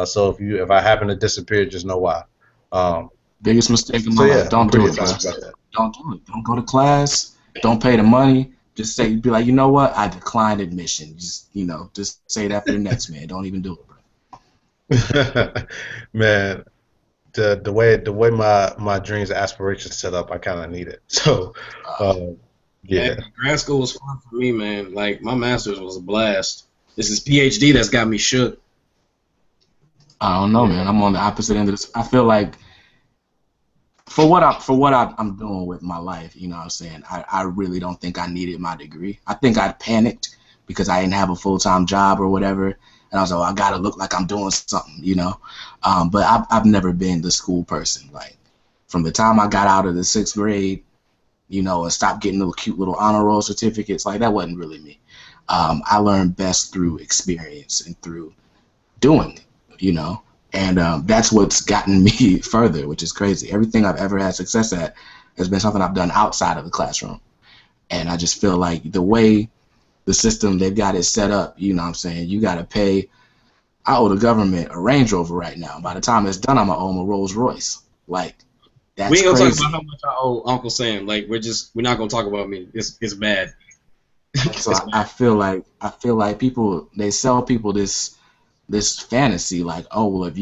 So if I happen to disappear, just know why. Um, Biggest mistake in so my yeah, life. I'm Don't pretty do it, bro. excited about that. Don't do it. Don't go to class. Don't pay the money. Just say, be like, you know what? I declined admission. Just say that for the next man. Don't even do it, bro. Man, the way my dreams and aspirations set up, I kind of need it. So, yeah. Hey, grad school was fun for me, man. Like my master's was a blast. This is PhD that's got me shook. I don't know, man. I'm on the opposite end of this. I feel like for what I'm doing with my life, you know what I'm saying? I really don't think I needed my degree. I think I panicked because I didn't have a full-time job or whatever. And I was like, well, I got to look like I'm doing something, you know? But I've never been the school person. Like, from the time I got out of the 6th grade, you know, and stopped getting little cute little honor roll certificates, like, that wasn't really me. I learned best through experience and through doing it, you know? And that's what's gotten me further, which is crazy. Everything I've ever had success at has been something I've done outside of the classroom. And I just feel like the way the system they've got it set up, you know what I'm saying, you got to pay. I owe the government a Range Rover right now. By the time it's done, I'm going to owe them a Rolls Royce. Like, that's We ain't gonna crazy. talk about how much I owe Uncle Sam. Like we're not gonna talk about me. It's bad. So I feel like people, they sell people this fantasy like, oh well, if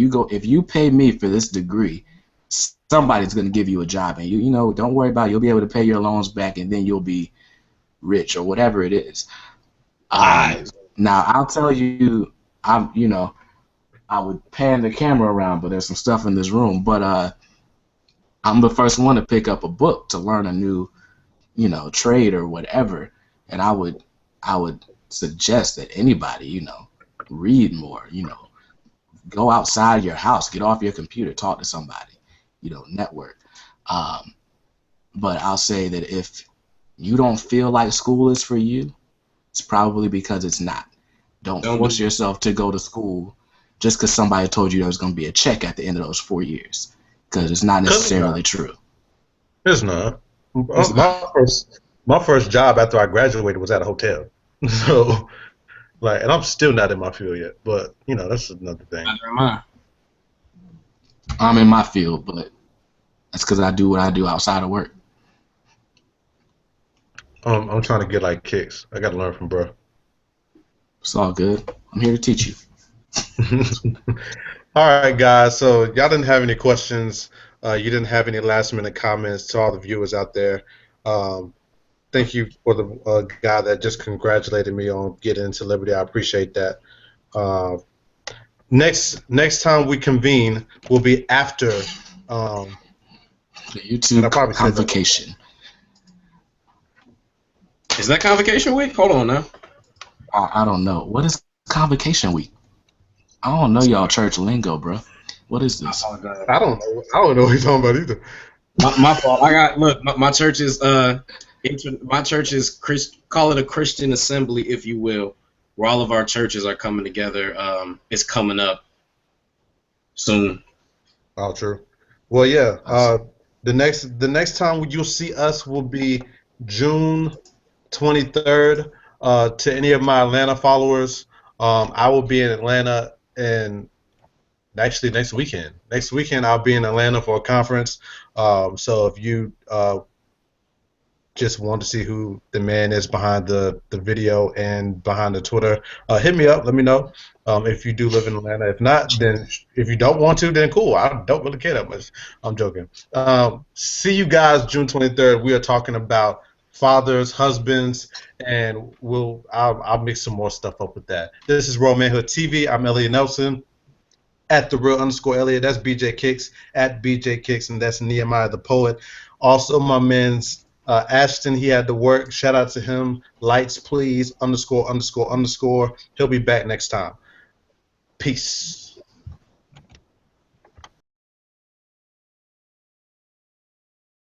you pay me for this degree, somebody's gonna give you a job, and you know, don't worry about it. You'll be able to pay your loans back, and then you'll be rich or whatever it is. Now I'll tell you, I would pan the camera around, but there's some stuff in this room. But I'm the first one to pick up a book to learn a new, you know, trade or whatever, and I would suggest that anybody, you know, read more, you know, go outside your house, get off your computer, talk to somebody, you know, network. But I'll say that if you don't feel like school is for you, it's probably because it's not. Don't force yourself to go to school just because somebody told you there was going to be a check at the end of those 4 years, because it's not necessarily true. It's not. My first job after I graduated was at a hotel. So, like, and I'm still not in my field yet. But you know, that's another thing. I'm in my field, but that's because I do what I do outside of work. I'm trying to get like kicks. I got to learn from bro. It's all good. I'm here to teach you. All right, guys. So y'all didn't have any questions. You didn't have any last minute comments. To all the viewers out there, thank you for the guy that just congratulated me on getting into Liberty. I appreciate that. Next time we convene will be after the YouTube convocation. Is that convocation week? Hold on now. I don't know. What is convocation week? I don't know y'all church lingo, bro. What is this? I don't know. I don't know what you're talking about either. My fault. My church is call it a Christian assembly, if you will, where all of our churches are coming together. It's coming up soon. Oh, true. Well, yeah. The next time you'll see us will be June 23rd. To any of my Atlanta followers, I will be in Atlanta in actually next weekend. Next weekend, I'll be in Atlanta for a conference. So if you just want to see who the man is behind the video and behind the Twitter, hit me up. Let me know if you do live in Atlanta. If not, then if you don't want to, then cool. I don't really care that much. I'm joking. See you guys June 23rd. We are talking about fathers, husbands, and I'll mix some more stuff up with that. This is Raw Manhood TV. I'm Elliot Nelson at the real underscore Elliot. That's BJ Kicks at BJ Kicks, and that's Nehemiah the Poet. Also, my man's Ashton, he had to work. Shout out to him. Lights, please. Underscore, underscore, underscore. He'll be back next time. Peace.